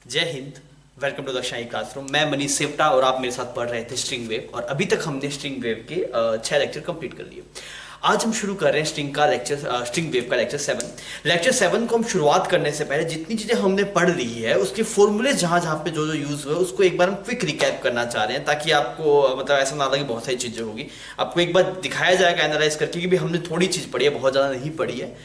जय Hind. Welcome to the Shahi classroom. मैं मनीष सेवटा और आप मेरे साथ पढ़ रहे थे स्ट्रिंग वेव, और अभी तक हमने स्ट्रिंग वेव के 6 लेक्चर कंप्लीट कर लिए। आज हम शुरू कर रहे हैं स्ट्रिंग वेव का लेक्चर 7। लेक्चर 7 को हम शुरुआत करने से पहले जितनी चीजें हमने पढ़ ली है उसके फॉर्मूले जहां जहां पे जो जो यूज हुए उसको एक बार हम क्विक रिकैप करना चाह रहे हैं, ताकि आपको मतलब ऐसा ना लगे बहुत सारी चीजें होगी। आपको एक बार दिखाया जाएगा एनालाइज करके कि भी हमने थोड़ी चीज पढ़ी है, बहुत ज्यादा नहीं पढ़ी है।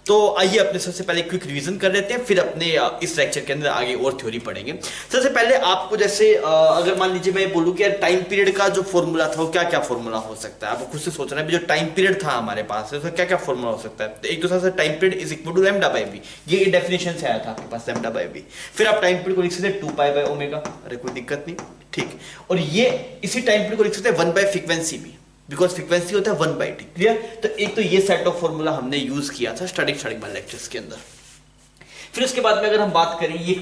तो आइए अपने सबसे पहले क्विक रिवीजन कर लेते हैं, फिर अपने इस लेक्चर के अंदर आगे और थ्योरी पढ़ेंगे। सबसे पहले आपको जैसे अगर मान लीजिए मैं बोलूं कि यार टाइम पीरियड का जो फॉर्मूला था वो क्या क्या फॉर्मूला हो सकता है, आपको खुद से सोचना है जो टाइम पीरियड था हमारे पास उसका क्या क्या फॉर्मूला हो सकता है। तो एक दूसरा से time period is equal to lambda by b, ये डेफिनेशन से आया था आपके पास लैम्डा बाई बी। फिर आप टाइम पीरियड को लिख सकते हैं 2 पाई बाई ओमेगा, अरे कोई दिक्कत नहीं, ठीक। और ये इसी टाइम पीरियड को लिख सकते हैं 1 बाई फ्रीक्वेंसी भी, बिकॉज फ्रीक्वेंसी होता है 1/t। क्लियर? तो एक तो ये सेट ऑफ फॉर्मूला हमने यूज किया था स्टार्टिंग वाले लेक्चर्स के अंदर। फिर उसके बाद में अगर हम बात करें ये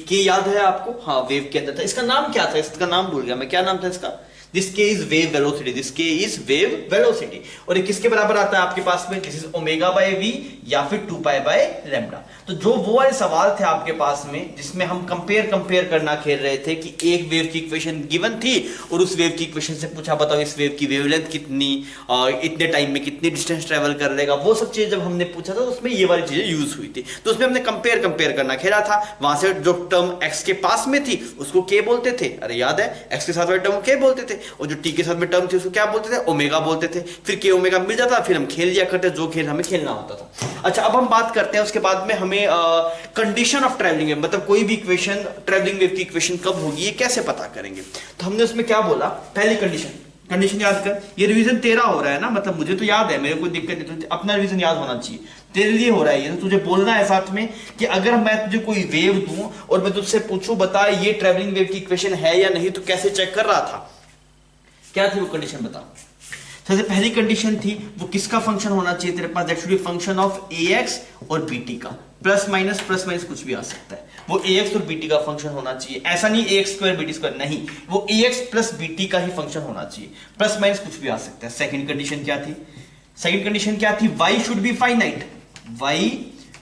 के याद है आपको? हाँ, वेव के अंदर था। इसका नाम क्या था? इसका नाम भूल गया मैं, क्या नाम था इसका? This k is wave velocity, this k is wave velocity. और ये किसके बराबर आता है आपके पास में? This is omega by v या फिर 2 पाई बाय लैम्डा। तो जो वो वाले सवाल थे आपके पास में जिसमें हम कंपेयर करना खेल रहे थे कि एक वेव की इक्वेशन गिवन थी और उस वेव की इक्वेशन से पूछा बताओ इस वेव की वेवलेंथ कितनी, इतने टाइम में कितनी डिस्टेंस ट्रेवल कर लेगा, वो सब चीजें जब हमने पूछा था तो उसमें ये वाली चीजें यूज हुई थी। तो उसमें हमने कंपेयर करना खेला था। वहां से जो टर्म एक्स के पास में थी उसको के बोलते थे, अरे याद है? एक्स के साथ वाले टर्म के बोलते थे, और जो टी के साथ में टर्म थी उसको क्या बोलते थे? ओमेगा बोलते थे। फिर के ओमेगा मिल जाता, फिर हम खेल लिया करते जो खेल हमें खेलना होता था। अच्छा, अब हम बात करते हैं उसके बाद में हमें कंडीशन ऑफ ट्रैवलिंग वेव, मतलब कोई भी इक्वेशन ट्रैवलिंग वेव की इक्वेशन कब होगी ये कैसे पता करेंगे। तो हमने उसमें क्या बोला? पहली कंडीशन याद कर। ये रिवीजन तेरा हो रहा है ना, मतलब मुझे तो याद है, मेरे को दिक्कत नहीं, तो अपना रिवीजन याद होना चाहिए। तेरे लिए हो रहा है ये, तो तुझे बोलना है साथ में कि अगर मैं तुझे कोई वेव दूं और मैं तुझसे पूछूं बता ये ट्रैवलिंग वेव की इक्वेशन है या नहीं, तो कैसे चेक कर रहा था? क्या थी वो कंडीशन बता। सबसे पहली कंडीशन थी वो किसका फंक्शन होना चाहिए तेरे पास? That should be function of ax और bt का। प्लस माइनस कुछ भी आ सकता है, वो ax और bt का फंक्शन होना चाहिए। ऐसा नहीं ax स्क्वायर bt स्क्वायर, नहीं, वो ax प्लस bt का ही फंक्शन होना चाहिए। प्लस माइनस कुछ भी आ सकता है। सेकंड कंडीशन क्या थी? y should be finite, y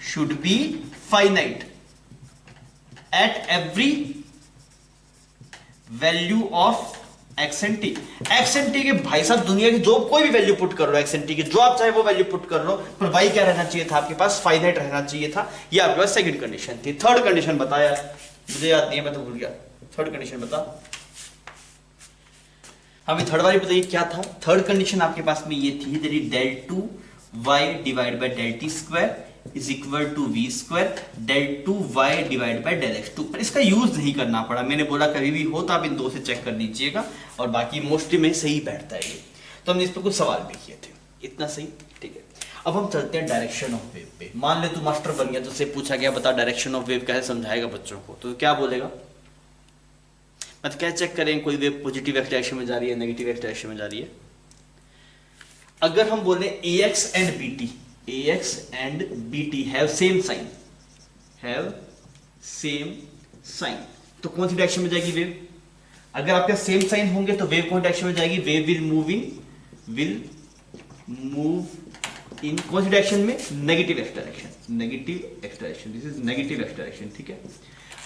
should be finite at every value of x and T. X and T के भाई साहब दुनिया की जो कोई भी वैल्यू पुट कर लो, एक्स एंड टी की जो आप चाहे वो वैल्यू पुट कर लो, पर वाई क्या रहना चाहिए था आपके पास? फाइनाइट रहना चाहिए था। ये आपके पास सेकंड कंडीशन थी। थर्ड कंडीशन बताया, मुझे याद नहीं है, मैं तो भूल गया। थर्ड कंडीशन बता। हमें थर्ड वाली बताइए क्या था? थर्ड कंडीशन आपके पास में ये थी del two y divide by del t square is equal to v square del two y divide by del x two. पर इसका यूज नहीं करना पड़ा, मैंने बोला कभी भी हो तो आप इन दो से चेक कर लीजिएगा, और बाकी मोस्टली में सही बैठता है ये। तो हमने इस पर कुछ सवाल भी किए थे, इतना सही, ठीक है। अब हम चलते हैं डायरेक्शन ऑफ वेव पे। मान ले तू मास्टर बन गया, तुझसे पूछा गया बता डायरेक्शन ऑफ वेव कैसे समझाएगा बच्चों को, तो क्या बोलेगा? मतलब क्या चेक करें कोई वेव पॉजिटिव एक्स डायरेक्शन में जा रही है, नेगेटिव एक्स डायरेक्शन में जा रही है। अगर हम बोले ax and bt have same sign, तो कौन सी डायरेक्शन में जाएगी वेव? अगर आपके सेम साइन होंगे तो वेव कौन डायरेक्शन में जाएगी? वेव विल मूव इन कौन सी डायरेक्शन में? Negative x direction. This is negative x direction, ठीक है।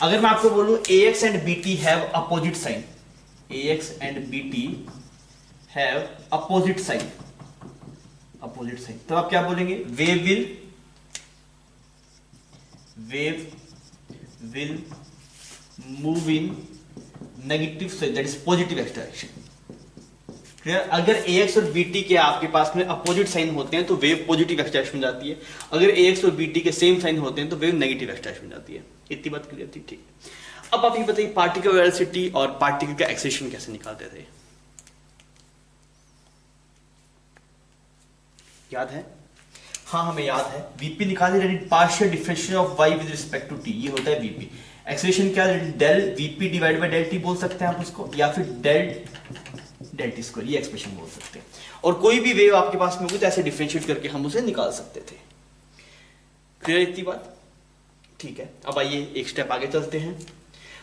अगर मैं आपको बोलूं ax and bt have opposite sign, तो आप क्या बोलेंगे? Wave will move in negative sign, that is positive x direction. Clear? अगर ax और bt के आपके पास में अपोजिट साइन होते हैं तो वेव पॉजिटिव एक्स डायरेक्शन में जाती है। अगर ax और bt के सेम साइन होते हैं तो वेव नेगेटिव एक्स डायरेक्शन में जाती है। इतनी बात क्लियर थी? ठीक। अब आप ये बताइए पार्टिकल वेलोसिटी और पार्टिकल का एक्सेलरेशन कैसे निकालते थे? याद है? हाँ, हमें याद है। वीपी निकाले, partial differential of y with respect to t, ये होता है वीपी। एक्सेलरेशन क्या? Del vp divide by del t बोल सकते हैं आप उसको, या फिर डेल टी स्क्वायर, ये एक्सप्रेशन बोल सकते हैं। और कोई भी वेव आपके पास में होगी तो ऐसे डिफरेंशिएट करके हम उसे निकाल सकते थे। क्लियर इतनी बात? ठीक है। अब आइए एक स्टेप आगे चलते हैं।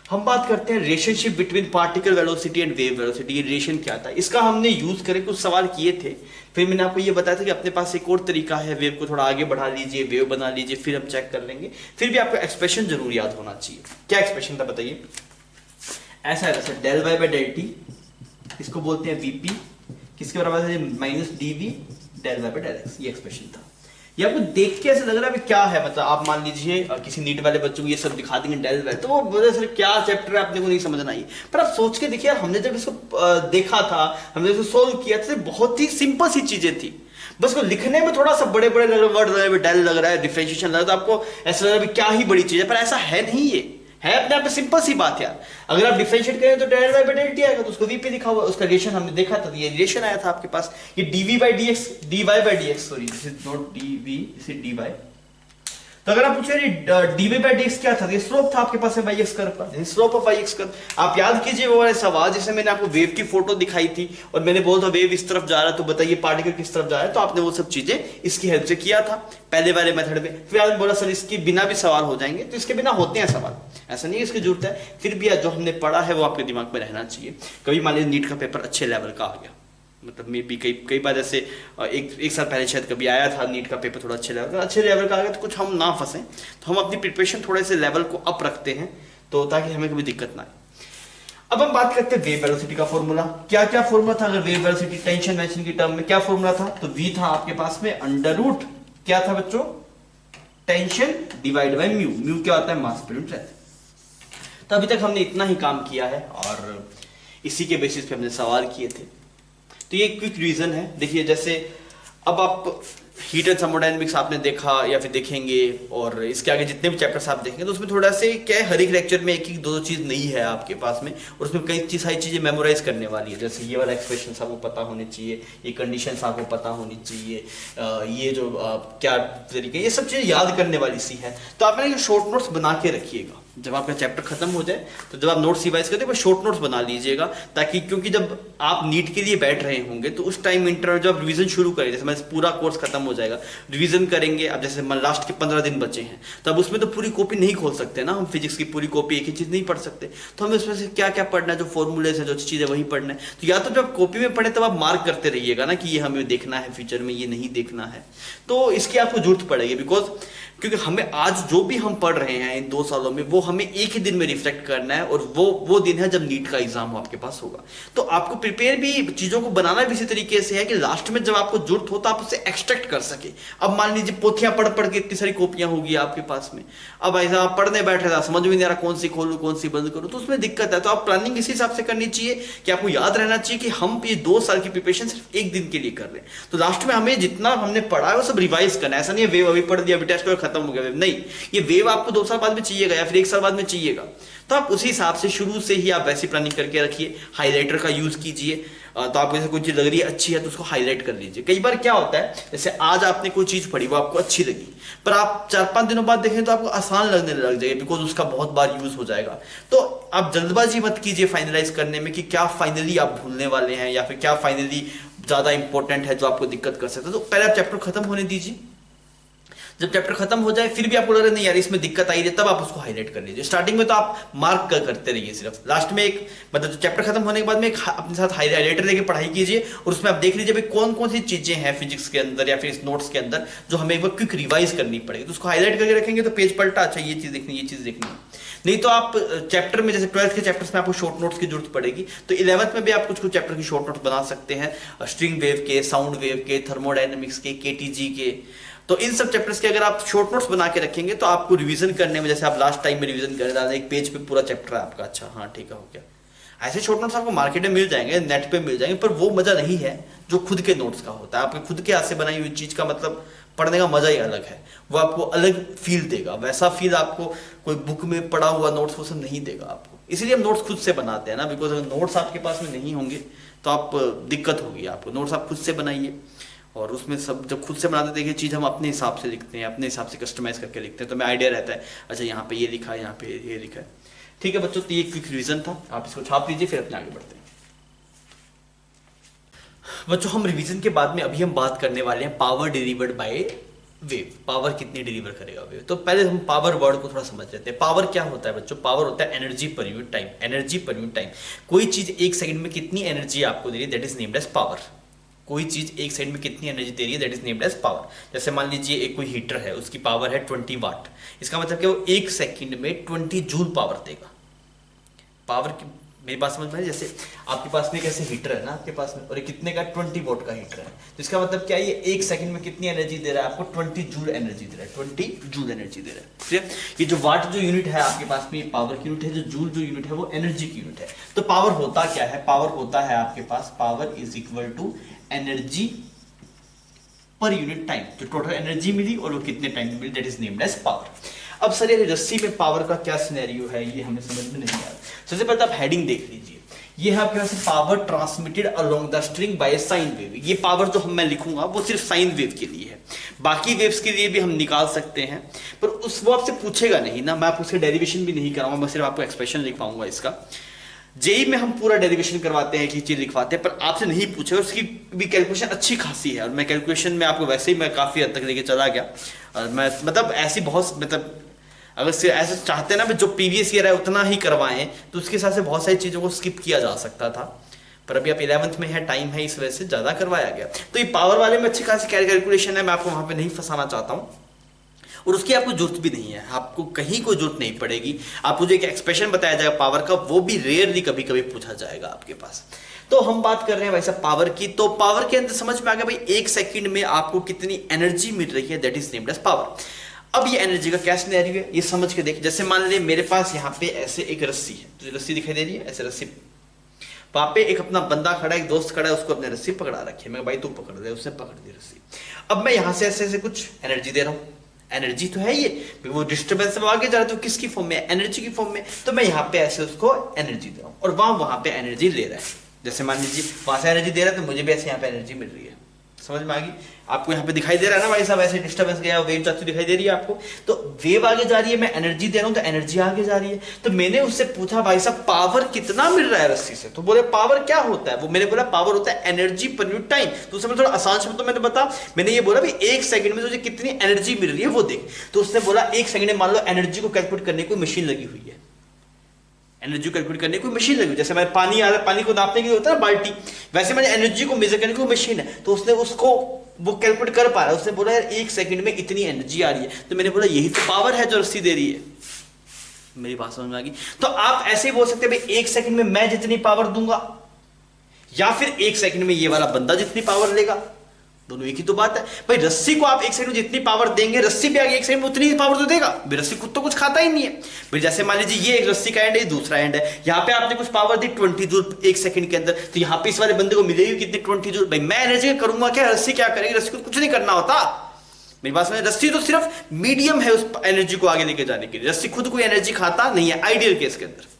हम बात करते हैं relationship between particle velocity and wave velocity. ये रिलेशन क्या था, इसका हमने यूज करके कुछ सवाल किए थे। फिर मैंने आपको ये बताया था कि अपने पास एक और तरीका है, वेव को थोड़ा आगे बढ़ा लीजिए, वेव बना लीजिए, फिर हम चेक कर लेंगे। फिर भी आपको एक्सप्रेशन जरूर याद होना चाहिए। क्या एक्सप्रेशन था बताइए? ऐसा है वैसे, del y by del t, इसको बोलते हैं वीपी, किसके बराबर है? Minus dv del y by del x. ये एक्सप्रेशन था। ये आपको देख के ऐसा लग रहा है क्या है, मतलब आप मान लीजिए किसी नीट वाले बच्चों को ये सब दिखा देंगे डेल वाई, तो वो बोले सर क्या चैप्टर है, अपने को नहीं समझना आई। पर आप सोच के देखिए, हमने जब इसको देखा था, हमने इसको सोल्व किया था, बहुत ही सिंपल सी चीजें थी। बस को लिखने में थोड़ा सा बड़े बड़े वर्ड लग रहे हैं, डेल लग रहा है, डिफरेंशिएशन लग रहा है, तो आपको ऐसा लग रहा है क्या ही बड़ी चीज है, पर ऐसा है नहीं। ये है अपने आप में सिंपल सी बात यार। अगर आप डिफरेंशिएट करें तो del y by del t आएगा, तो उसको वी पे लिखा हुआ, उसका रिलेशन हमने देखा था, ये रिलेशन आया था आपके पास। ये dv by d x, d y by d x, sorry this is not dv, this is d y. तो अगर आप पूछे डीवी बाई डी एक्स क्या था, ये स्लोप था आपके पास है वाई एक्स कर्व का, slope of y x curve. आप याद कीजिए वो वाले सवाल जिसमें मैंने आपको वेव की फोटो दिखाई थी और मैंने बोला था वेव इस तरफ जा रहा है, तो बताइए पार्टिकल किस तरफ जा रहा है। तो आपने वो सब चीजें इसकी हेल्प से किया था पहले वाले मेथड में। फिर आपने बोला सर इसके बिना भी सवाल हो जाएंगे, तो इसके बिना होते हैं सवाल, ऐसा नहीं है इसकी जरूरत है। फिर भी जो हमने पढ़ा है वो आपके दिमाग में रहना चाहिए। कभी मान लीजिए नीट का पेपर अच्छे लेवल का आ गया, मतलब मे भी कई बार जैसे एक साल पहले शायद कभी आया था नीट का पेपर थोड़ा अच्छे लेवल का आ गया, तो कुछ हम ना फंसे, तो हम अपनी प्रिपरेशन थोड़े से लेवल को अप रखते हैं, तो ताकि हमें कभी दिक्कत ना आए। अब हम बात करते हैं वेव वेलोसिटी का फॉर्मूला। क्या क्या फॉर्मूला था? अगर वेव वेलोसिटी टेंशन वेंशन की टर्म में क्या फॉर्मूला था? तो v था आपके पास में अंडर रूट क्या था बच्चों? Tension divide by mu. Mu क्या होता है? मास पर यूनिट रेत। तो अभी तक हमने इतना ही काम किया है और इसी के बेसिस पे हमने सवाल किए थे। तो ये क्विक रीजन है। देखिए जैसे अब आप हीट एंड थर्मोडायनेमिक्स आपने देखा या फिर देखेंगे, और इसके आगे जितने भी चैप्टर्स आप देखेंगे तो उसमें थोड़ा से क्या है, हर एक लेक्चर में एक दो चीज नई है आपके पास में, और उसमें कई सारी चीजें मेमोराइज करने वाली है। जैसे ये वाला एक्सप्रेशन आपको पता होने चाहिए, ये कंडीशंस आपको पता होनी चाहिए, ये जो क्या तरीके, ये सब चीजें याद करने वाली सी है। तो आपने ये शॉर्ट नोट्स बना के रखिएगा, जब आपका चैप्टर खत्म हो जाए तो जब आप नोट्स रिवाइज करते हैं शॉर्ट नोट्स बना लीजिएगा, ताकि क्योंकि जब आप नीट के लिए बैठ रहे होंगे तो उस टाइम इंटरनल जब रिवीजन शुरू करें, जैसे हमारा पूरा कोर्स खत्म हो जाएगा, रिवीजन करेंगे, अब जैसे लास्ट के 15 दिन बचे हैं, तो अब उसमें तो पूरी कॉपी नहीं खोल सकते ना हम, फिजिक्स की पूरी कॉपी एक ही चीज नहीं पढ़ सकते, तो हमें उसमें से क्या क्या पढ़ना है, जो फॉर्मूलेस है, जो चीजें वही पढ़ना है। तो या तो जब कॉपी में पढ़े तब आप मार्क करते रहिएगा ना कि ये हमें देखना है फ्यूचर में, ये नहीं देखना है, तो इसकी आपको जरूरत पड़ेगी। बिकॉज क्योंकि हमें आज जो भी हम पढ़ रहे हैं इन 2 सालों में, वो हमें एक ही दिन में रिफ्लेक्ट करना है, और वो दिन है जब नीट का एग्जाम आपके पास होगा। तो आपको प्रिपेयर भी, चीजों को बनाना भी इसी तरीके से है कि लास्ट में जब आपको जरूरत हो तो आप उसे एक्सट्रैक्ट कर सके। अब मान लीजिए पोथियां पढ़ पढ़ के इतनी सारी कॉपियां होगी आपके पास में, अब ऐसा आप पढ़ने बैठे था, समझ में नहीं आ रहा कौन सी खोलूं कौन सी बंद करूं, तो उसमें दिक्कत है। तो आप प्लानिंग इसी हिसाब से करनी चाहिए कि आपको याद रहना चाहिए कि हम ये 2 साल की प्रिपरेशन सिर्फ एक दिन के लिए कर रहे हैं, तो लास्ट में हमें जितना हमने पढ़ा है वो सब रिवाइज करना है। ऐसा नहीं है वेव अभी पढ़ दिया, अभी टेस्ट खत्म हो गया, नहीं, ये वेव आपको 2 साल बाद में चाहिएगा या फिर 1 साल बाद में चाहिएगा, तो आप उसी हिसाब से शुरू से ही आप वैसी प्लानिंग करके रखिए। हाइलाइटर का यूज कीजिए, तो आपको जैसे कोई चीज लग रही है अच्छी है तो उसको हाईलाइट कर लीजिए। कई बार क्या होता है, जैसे आज आपने कोई चीज पढ़ी वो आपको अच्छी लगी, पर आप 4-5 दिनों बाद देखें तो आपको आसान लगने लग जाएगी, बिकॉज उसका बहुत बार यूज हो जाएगा। तो आप जल्दबाजी मत कीजिए फाइनलाइज करने में कि क्या फाइनली आप भूलने वाले हैं या फिर क्या फाइनली ज्यादा इंपॉर्टेंट है जो आपको दिक्कत कर सकता है। तो पहले आप चैप्टर खत्म होने दीजिए, जब चैप्टर खत्म हो जाए फिर भी आपको लग रहा है नहीं यार इसमें दिक्कत आई है, तब आप उसको हाईलाइट कर लीजिए। स्टार्टिंग में तो आप मार्क करते रहिए सिर्फ, लास्ट में एक मतलब चैप्टर खत्म होने के बाद में एक अपने साथ हाईलाइटर लेके पढ़ाई कीजिए, और उसमें आप देख लीजिए भाई कौन कौन सी चीजें हैं फिजिक्स के अंदर या फिर इस नोट्स के अंदर जो हमें एक बार क्विक रिवाइज करनी पड़ेगी, तो उसको हाईलाइट करके रखेंगे तो पेज पलटा, अच्छा ये चीज देखनी, ये चीज देखनी। नहीं तो आप चैप्टर में, जैसे 12th के चैप्टर्स में आपको शॉर्ट नोट्स की जरूरत पड़ेगी, तो 11th में भी आप कुछ कुछ चैप्टर की शॉर्ट नोट्स बना सकते हैं, स्ट्रिंग वेव के, साउंड वेव के, थर्मोडायनेमिक्स के, केटीजी के। तो इन सब चैप्टर्स के अगर आप शॉर्ट नोट्स बना के रखेंगे तो आपको रिवीजन करने में, जैसे आप लास्ट टाइम में रिवीजन कर रहे थे, एक पेज पे पूरा चैप्टर है आपका, अच्छा हाँ ठीक है हो गया, ऐसे शॉर्ट नोट्स आपको मार्केट में मिल जाएंगे, नेट पे मिल जाएंगे, पर वो मजा नहीं है जो खुद के नोट्स का होता है। आपके खुद के हाथ से बनाई हुई चीज का मतलब पढ़ने का मजा ही अलग है, वो आपको अलग फील देगा, वैसा फील आपको कोई बुक में पढ़ा हुआ नोट्स वो सब नहीं देगा आपको। इसीलिए हम नोट्स खुद से बनाते हैं ना, बिकॉज अगर नोट्स आपके पास में नहीं होंगे तो आप दिक्कत होगी आपको। नोट्स आप खुद से बनाइए, और उसमें सब जब खुद से बनाते देखिए चीज़ हम अपने हिसाब से लिखते हैं, अपने हिसाब से कस्टमाइज करके लिखते हैं, तो हमें आइडिया रहता है अच्छा यहाँ पे ये लिखा है, यहाँ पे ये लिखा है। ठीक है बच्चों, तो ये क्विक रिवीजन था, आप इसको छाप लीजिए फिर अपने आगे बढ़ते हैं। बच्चों हम रिवीजन के बाद में अभी हम बात करने वाले हैं power delivered by wave, power कितनी डिलीवर करेगा वेव। तो पहले हम पावर वर्ड को थोड़ा समझ लेते हैं। पावर क्या होता है बच्चों? पावर होता है energy per unit time. Energy per unit time, कोई चीज एक सेकंड में कितनी एनर्जी आपको दे रही है, that is named as power. कोई चीज एक सेकंड में कितनी एनर्जी दे रही है, that is named as power. जैसे मान लीजिए एक कोई हीटर है, उसकी पावर है 20 वाट, इसका मतलब कि वो एक सेकंड में 20 जूल पावर देगा। पावर की मेरी बात समझ में आई? जैसे आपके पास में एक ऐसे हीटर है ना आपके पास में, और ये कितने का 20 वोट का हीटर है, तो इसका मतलब क्या है, ये एक सेकंड में कितनी एनर्जी दे रहा है आपको? 20 जूल एनर्जी दे रहा है, 20 जूल एनर्जी दे रहा है। ठीक है, ये जो वाट जो यूनिट है आपके पास में, ये पावर की यूनिट है, जो जूल जो यूनिट है वो एनर्जी की यूनिट है। तो पावर होता क्या है? पावर होता है आपके पास, power is equal to energy per unit time, जो टोटल एनर्जी मिली और वो कितने टाइम में मिली, that is named as power. अब सर ये रस्सी में पावर का क्या सिनेरियो है, ये हमें समझ में नहीं आया। सबसे पहले आप हेडिंग देख लीजिए, ये है आपके पास power transmitted along the string by sine wave. ये पावर जो मैं लिखूंगा वो सिर्फ साइन वेव के लिए है, बाकी वेव्स के लिए भी हम निकाल सकते हैं, पर उस वो आपसे पूछेगा नहीं ना, मैं आपको उसके डेरिवेशन भी नहीं कराऊंगा, मैं सिर्फ आपको एक्सप्रेशन लिखवाऊंगा इसका। जेई में हम पूरा डेरिवेशन करवाते हैं, एक चीज लिखवाते हैं, पर आपसे नहीं पूछेगा, उसकी भी कैलकुलेशन अच्छी खासी है, और मैं कैलकुलेशन में आपको वैसे ही मैं काफी हद तक लेके चला गया, और मैं मतलब ऐसी बहुत मतलब अगर से ऐसे चाहते ना जो प्रीवियस ईयर है उतना ही करवाएं, तो उसके हिसाब से बहुत सारी चीजों को स्किप किया जा सकता था, पर अभी आप 11th में है, टाइम है, इस वजह से ज्यादा करवाया गया। तो ये पावर वाले में अच्छी खासी कैलकुलेशन है, मैं आपको वहां पे नहीं फंसाना चाहता हूं, और उसकी आपको जरूरत भी नहीं है, आपको कहीं कोई जरूरत नहीं पड़ेगी। आपको जो एक एक्सप्रेशन बताया जाएगा पावर का, वो भी रेयरली कभी कभी पूछा जाएगा आपके पास। तो हम बात कर रहे हैं वैसा पावर की, तो पावर के अंदर समझ में आ गया भाई, एक सेकंड में आपको कितनी एनर्जी मिल रही है, that is named as power. अब ये एनर्जी का क्या सिनेरियो है, ये समझ के देख। जैसे मान लीजिए मेरे पास यहाँ पे ऐसे एक रस्सी है, तो रस्सी दिखाई दे रही है, ऐसे रस्सी, वहां पे एक अपना बंदा खड़ा है, एक दोस्त खड़ा है, उसको अपने रस्सी पकड़ा रखी है, मैं भाई तू पकड़ दे, उसने पकड़ दी रस्सी। अब मैं यहाँ से ऐसे ऐसे कुछ एनर्जी दे रहा हूँ, एनर्जी तो है ये, वो डिस्टर्बेंस में आगे जा रहा है, तो किसकी फॉर्म में? एनर्जी की फॉर्म में। तो मैं यहाँ पे ऐसे उसको एनर्जी दे रहा हूँ, और वहां पे एनर्जी ले रहा है। जैसे मान लीजिए वहां से एनर्जी दे रहा है, तो मुझे भी ऐसे यहाँ पे एनर्जी मिल रही है। समझ में आ गई? आपको यहाँ पे दिखाई दे रहा है ना भाई साहब, ऐसे डिस्टर्बेंस गया, वेव जाती दिखाई दे रही है आपको, तो वेव आगे जा रही है, मैं एनर्जी दे रहा हूँ तो एनर्जी आगे जा रही है। तो मैंने उससे पूछा भाई साहब पावर कितना मिल रहा है रस्सी से, तो बोले पावर क्या होता है, वो मैंने बोला पावर होता है एनर्जी पर यूनिट टाइम। तो उसमें थोड़ा आसान शब्द तो मैंने बता, मैंने ये बोला भाई एक सेकंड में तुझे कितनी एनर्जी मिल रही है वो देख। तो उसने बोला एक सेकंड में मान लो एनर्जी को कैलकुलेट करने को मशीन लगी हुई है, एनर्जी कैलकुलेट करने की मशीन लगी, जैसे मैं पानी आ रहा है, पानी को नापने के लिए होता है बाल्टी, वैसे मैंने एनर्जी को मेजर करने की मशीन है, तो उसने उसको वो कैलकुलेट कर पा रहा है। उसने बोला यार एक सेकंड में इतनी एनर्जी आ रही है, तो मैंने बोला यही तो पावर है जो रस्सी दे रही है। मेरी बात समझ में आ गई? तो आप ऐसे ही बोल सकते हैं भाई एक सेकंड में मैं जितनी पावर दूंगा, या फिर एक सेकंड में ये वाला बंदा जितनी पावर लेगा, दोनों एक ही तो बात है भाई। रस्सी को आप एक सेकंड में जितनी पावर देंगे, रस्सी भी आगे एक सेकंड में उतनी ही पावर तो देगा, रस्सी खुद तो कुछ खाता ही नहीं है भाई। जैसे मान लीजिए ये एक रस्सी का एंड है, दूसरा एंड है, यहाँ पे आपने कुछ पावर दी 20 जूल एक सेकंड के अंदर, तो यहाँ पे इस वाले बंदे को मिलेगी कितनी? 20 जूल। भाई मैं एनर्जी करूंगा क्या, रस्सी क्या करेगी? रस्सी को कुछ नहीं करना होता। मेरी बात समझ? रस्सी तो सिर्फ मीडियम है उस एनर्जी को आगे लेके जाने के लिए, रस्सी खुद कोई एनर्जी खाता नहीं है आइडियल केस के अंदर।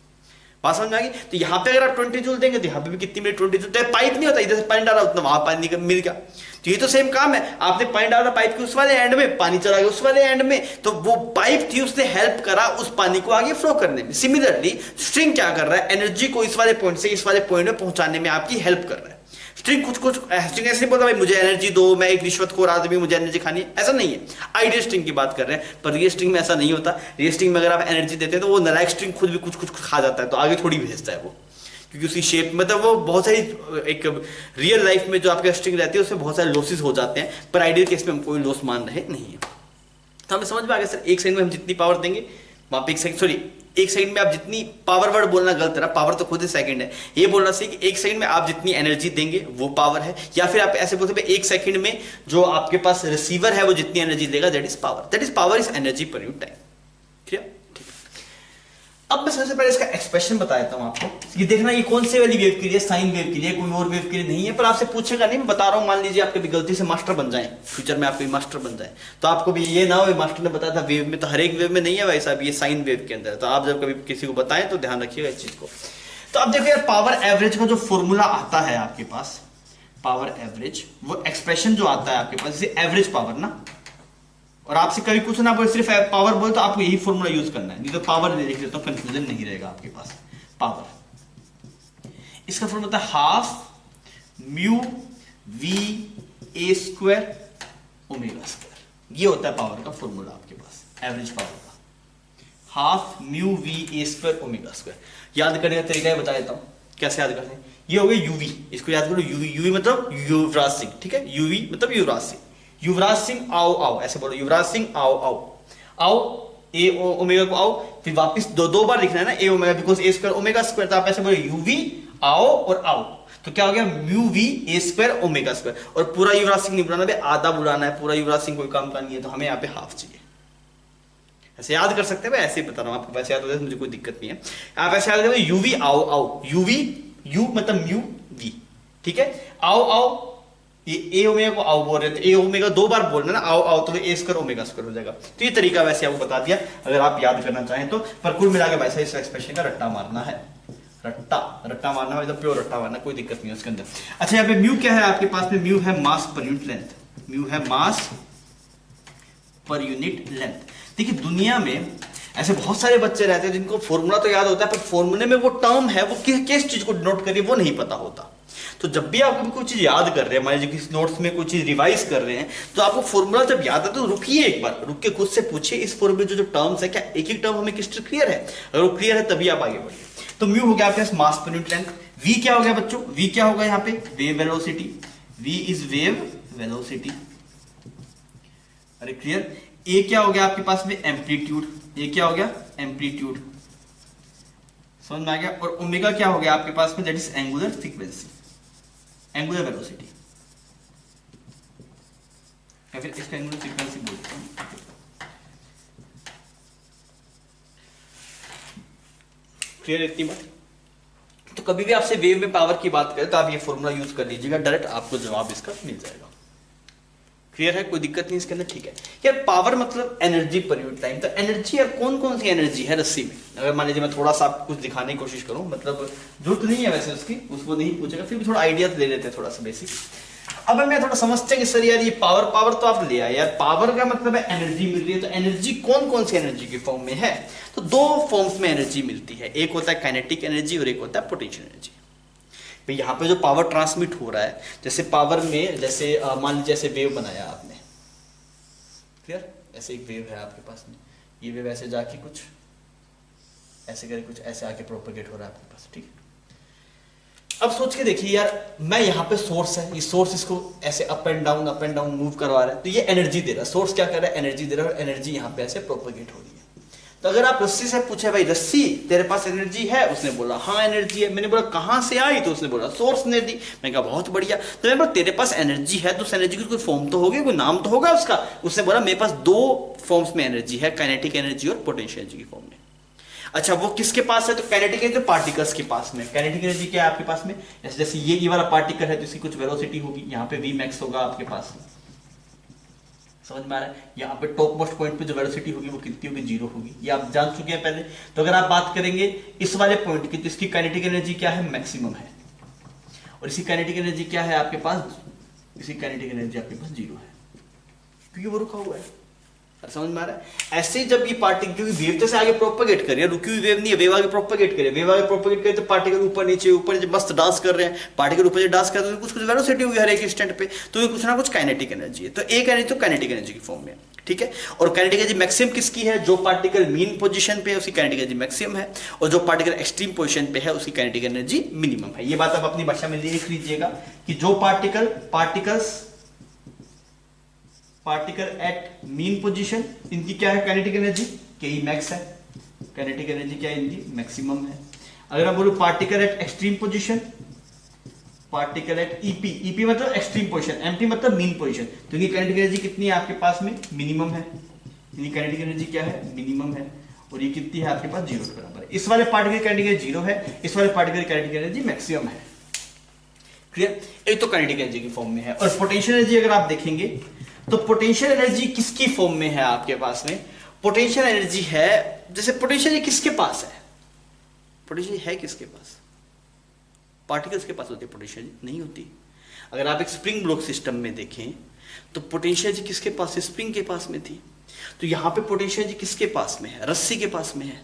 बात समझ आ गई? तो यहाँ पे अगर आप 20 जूल देंगे तो यहाँ पे भी कितनी मिली? 20 जूल। तो पाइप नहीं होता, इधर से पानी डाला उतना वहां पानी मिल गया, तो ये तो सेम काम है। आपने पानी डाला पाइप के उस वाले एंड में, पानी चला गया उस वाले एंड में, तो वो पाइप थी उसने हेल्प करा उस पानी को आगे फ्लो करने में। सिमिलरली स्ट्रिंग क्या कर रहा है, एनर्जी को इस वाले पॉइंट से इस वाले पॉइंट में पहुंचाने में आपकी हेल्प कर रहा है। स्ट्रिंग कुछ स्ट्रिंग ऐसे नहीं बोलता भाई मुझे एनर्जी दो, मैं एक रिश्वतखोर आदमी, मुझे एनर्जी खानी है, ऐसा नहीं है। आइडियल स्ट्रिंग की बात कर रहे हैं, पर रियल स्ट्रिंग में ऐसा नहीं होता। रियल स्ट्रिंग में अगर आप एनर्जी देते हैं तो वो नालायक स्ट्रिंग खुद भी कुछ खा जाता है, तो आगे थोड़ी भेजता है वो, क्योंकि उसकी शेप मतलब वो बहुत सारी एक रियल लाइफ में जो आपके स्ट्रिंग रहती है उसमें बहुत सारे लॉसेस हो जाते हैं, पर आइडियल केस में हम कोई लॉस मान रहे नहीं है। तो हमें समझ में आ गया सर, एक सेकंड में हम जितनी पावर देंगे वहां पे एक सेकंड में आप जितनी पावर, वर्ड बोलना गलत है, पावर तो खुद ही सेकंड है, ये बोलना चाहिए कि एक सेकंड में आप जितनी एनर्जी देंगे वो पावर है, या फिर आप ऐसे बोलते हैं एक सेकंड में जो आपके पास रिसीवर है वो जितनी एनर्जी देगा that is power is energy per unit time. Clear? अब मैं सबसे पहले इसका एक्सप्रेशन बता देता हूं आपको। ये देखना ये कौन से वाली वेव के लिए, साइन वेव के लिए, कोई और वेव के लिए नहीं है, पर आपसे पूछेगा नहीं, मैं बता रहा हूं। मान लीजिए आपके भी गलती से मास्टर बन जाए, फ्यूचर में आपको मास्टर बन जाए, तो आपको भी ये ना हो मास्टर ने बताया था वेव में, तो हर एक वेव में नहीं है भाई साहब, ये साइन वेव के अंदर है। तो आप जब कभी किसी को बताएं तो ध्यान रखिएगा इस चीज को। तो अब देखो यार पावर एवरेज का जो फॉर्मूला आता है आपके पास, पावर एवरेज, वो एक्सप्रेशन जो आता है आपके पास, जैसे एवरेज पावर ना, और आपसे कभी कुछ ना बोले सिर्फ पावर बोले तो आपको यही फॉर्मूला यूज करना है, नहीं तो पावर लिख देता हूं, कंफ्यूजन नहीं रहेगा आपके पास। पावर इसका फॉर्मूला होता है half mu v A square omega square. ये होता है पावर का फॉर्मूला आपके पास, एवरेज पावर का, half mu v A square omega square. याद करने का तरीका बता देता हूँ कैसे याद करते हैं। ये हो गया यूवी, इसको याद करो यूवी, यूवी मतलब युवराज सिंह, ठीक है, यूवी मतलब युवराज सिंह, युवराज सिंह आओ आओ, ऐसे बोलो युवराज सिंह आओ आओ आओ, ए ओमेगा को आओ, फिर वापस दो बार लिखना है ना A omega, because A square omega square, तो आप ऐसे बोलो यूवी आओ और आओ, तो क्या हो गया mu v A square omega square. और पूरा युवराज सिंह नहीं बुलाना, आधा बुलाना है, पूरा युवराज सिंह कोई काम का नहीं है, तो हमें यहाँ पे हाफ चाहिए। ऐसे याद कर सकते हैं, ऐसे ही बता रहा हूँ आपको, वैसे याद हो जाए मुझे कोई दिक्कत नहीं है। आप ऐसे याद करें यूवी आओ आओ, यूवी यू मतलब म्यू वी, ठीक है, आओ आओ, ये ए ओमेगा को आओ बोल रहे थे, ए ओमेगा दो बार बोलना ना, आओ आओ, तो ए स्क्वायर ओमेगा स्क्वायर हो जाएगा। तो ये तरीका वैसे आपको बता दिया, अगर आप याद करना चाहें तो, पर कुल मिला के वैसे इस एक्सप्रेशन का रट्टा मारना है, रट्टा मारना है, प्योर रट्टा मारना, कोई दिक्कत नहीं है उसके अंदर। अच्छा यहाँ पे म्यू क्या है आपके पास में, म्यू है मास पर यूनिट लेंथ, म्यू है मास पर यूनिट लेंथ। देखिए दुनिया में ऐसे बहुत सारे बच्चे रहते हैं जिनको फॉर्मूला तो याद होता है, पर फॉर्मूले में वो टर्म है वो किस चीज को डिनोट करिए वो नहीं पता होता। तो जब भी आप कोई चीज याद कर रहे हैं, मान लीजिए किसी नोट्स में कोई चीज रिवाइज कर रहे हैं, तो आपको फॉर्मूला जब याद आता है तो रुकिए एक बार, रुक के खुद से पूछिए इस फॉर्मूले जो टर्म्स है क्या एक एक टर्म हमें क्रिस्टल क्लियर है, अगर वो क्लियर है तभी आप आगे बढ़िए। तो म्यू हो गया आपके पास मास पर यूनिट लेंथ, वी क्या हो गया बच्चों, वी क्या होगा यहाँ पे wave velocity, v is wave velocity, अरे क्लियर। ए क्या हो गया आपके पास में एम्पलीट्यूड, ए क्या हो गया एम्पलीट्यूड, समझ में आ गया। और ओमेगा क्या हो गया आपके पास में, that is angular frequency, angular velocity, या फिर इसका एंगुलर फ्रीक्वेंसी बोलते हैं। क्लियर इतनी बात। तो कभी भी आपसे वेव में पावर की बात करें तो आप ये फॉर्मूला यूज कर लीजिएगा, डायरेक्ट आपको जवाब इसका मिल जाएगा। क्लियर है, कोई दिक्कत नहीं इसके अंदर, ठीक है। यार पावर मतलब एनर्जी पर यूनिट टाइम, तो एनर्जी यार कौन कौन सी एनर्जी है रस्सी में, अगर मान लीजिए मैं थोड़ा सा आपको कुछ दिखाने की कोशिश करूं, मतलब जरूरत नहीं है वैसे उसकी, उसको नहीं पूछेगा, फिर भी थोड़ा आइडिया तो ले लेते हैं थोड़ा सा बेसिक। अब मैं थोड़ा समझते हैं कि सर यार ये पावर, पावर तो आप ले आए यार, पावर का मतलब है एनर्जी मिल रही है, तो एनर्जी कौन कौन सी एनर्जी के फॉर्म में है, तो दो फॉर्म्स में एनर्जी मिलती है, एक होता है काइनेटिक एनर्जी और एक होता है पोटेंशियल एनर्जी। भाई यहाँ पे जो पावर ट्रांसमिट हो रहा है, जैसे पावर में जैसे मान लीजिए जैसे वेव बनाया आपने, क्लियर, ऐसे एक वेव है आपके पास में, ये वेव ऐसे जाके कुछ ऐसे करे, कुछ ऐसे आके प्रोपेगेट हो रहा है आपके पास, ठीक है। अब सोच के देखिए यार, मैं यहाँ पे सोर्स है, ये सोर्स इसको ऐसे अप एंड डाउन मूव करवा रहा है, तो ये एनर्जी दे रहा है, सोर्स क्या कर रहा है एनर्जी दे रहा है, और एनर्जी यहाँ पे ऐसे प्रोपेगेट हो रही है। तो अगर आप रस्सी से पूछे भाई रस्सी तेरे पास एनर्जी है, उसने बोला हाँ एनर्जी है, मैंने बोला कहां से आई, तो उसने बोला सोर्स ने दी, मैंने कहा बहुत बढ़िया, तो मैं बोला तेरे पास एनर्जी है तो उस एनर्जी की कोई फॉर्म तो होगी, कोई नाम तो होगा उसका, उसने बोला मेरे पास दो फॉर्म्स में एनर्जी है, काइनेटिक एनर्जी और पोटेंशियल एनर्जी की फॉर्म में। अच्छा वो किसके पास है, तो काइनेटिक एनर्जी तो पार्टिकल्स के पास में, काइनेटिक एनर्जी क्या है आपके पास में, जैसे ये वाला पार्टिकल है तो इसकी कुछ वेलोसिटी होगी, यहाँ पे वी मैक्स होगा आपके पास, समझ में आ रहा है। यहाँ पे टॉप मोस्ट पॉइंट पे जो वेलोसिटी होगी वो कितनी होगी, 0 होगी, ये आप जान चुके हैं पहले। तो अगर आप बात करेंगे इस वाले पॉइंट की, तो इसकी काइनेटिक एनर्जी क्या है, मैक्सिमम है, और इसकी काइनेटिक एनर्जी क्या है आपके पास, इसकी काइनेटिक एनर्जी आपके पास 0 है, क्योंकि वो रुका हुआ है, समझ में आ रहा है। ऐसे ही जब ये पार्टिकल, क्योंकि वेव जैसे आगे प्रोपेगेट कर रही है, रुकी हुई वेव नहीं है, वेव आगे प्रोपेगेट करे, वेव आगे प्रोपेगेट करे, तो पार्टिकल ऊपर नीचे मस्त डांस कर रहे हैं, पार्टिकल ऊपर डांस कर रहे हैं, तो कुछ वेलोसिटी हुई हर एक इंस्टेंट पे, तो ये कुछ ना कुछ काइनेटिक एनर्जी है, तो एक एनर्जी तो काइनेटिक एनर्जी की फॉर्म में, ठीक है। और काइनेटिक एनर्जी मैक्सिमम किसकी है, जो पार्टिकल मीन पोजीशन पे है उसकी काइनेटिक एनर्जी मैक्सिमम है, और जो पार्टिकल एक्सट्रीम पोजीशन पे है उसकी काइनेटिक एनर्जी मिनिमम है। ये बात आप अपनी भाषा में लिख लीजिएगा कि जो पार्टिकल एट मीन पोजीशन, इनकी क्या है काइनेटिक एनर्जी, के मैक्स है, काइनेटिक एनर्जी क्या है इनकी मैक्सिमम है। अगर मैं बोलूं particle at extreme position, particle at EP, EP मतलब एक्सट्रीम पोजीशन, एमपी मतलब मीन पोजीशन, तो इनकी काइनेटिक एनर्जी कितनी है आपके पास में, मिनिमम है, इनकी काइनेटिक एनर्जी क्या है, मिनिमम है, और ये कितनी है आपके पास 0 के बराबर है। इस वाले पार्टिकल की काइनेटिक एनर्जी 0 है, इस वाले पार्टिकल की काइनेटिक एनर्जी मैक्सिमम है, क्लियर। एक तो काइनेटिक एनर्जी की फॉर्म में है। और पोटेंशियल एनर्जी अगर आप देखेंगे तो पोटेंशियल एनर्जी किसकी फॉर्म में है आपके पास में, पोटेंशियल एनर्जी है, जैसे पोटेंशियल किसके पास है, पोटेंशियल है किसके पास, पार्टिकल्स के पास होती है, पोटेंशियल नहीं होती। अगर आप एक स्प्रिंग ब्लॉक सिस्टम में देखें तो पोटेंशियल किसके पास है, स्प्रिंग के पास में थी, तो यहां पे पोटेंशियल किसके पास में है, रस्सी के पास में है,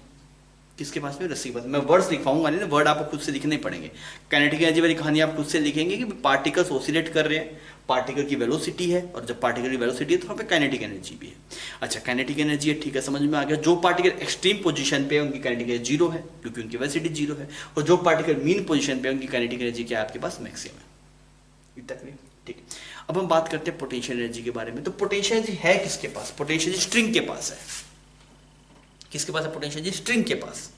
किसके पास में? रस्सी के पास। मैं वर्ड्स लिखवाऊंगा नहीं ना, वर्ड आपको खुद से लिखने पड़ेंगे। काइनेटिक एनर्जी वाली कहानी आप खुद से लिखेंगे कि पार्टिकल्स ऑसिलेट कर रहे हैं, पार्टिकल की वेलोसिटी है, और जब पार्टिकल की वेलोसिटी है तो वहाँ पे काइनेटिक एनर्जी भी है। अच्छा, काइनेटिक एनर्जी है, ठीक है, समझ में आ गया। जो पार्टिकल एक्सट्रीम पोजीशन पे है उनकी काइनेटिक एनर्जी 0 है, क्योंकि उनकी वेलोसिटी 0 है, और जो पार्टिकल मीन पोजीशन पे है उनकी काइनेटिक एनर्जी क्या है आपके पास? मैक्सिमम है। इतना क्लियर? ठीक है। अब हम बात करते हैं पोटेंशियल एनर्जी के बारे में। तो पोटेंशियल एनर्जी है किसके पास? पोटेंशियल एनर्जी स्ट्रिंग के पास है। किसके पास है पोटेंशियल एनर्जी? स्ट्रिंग के पास।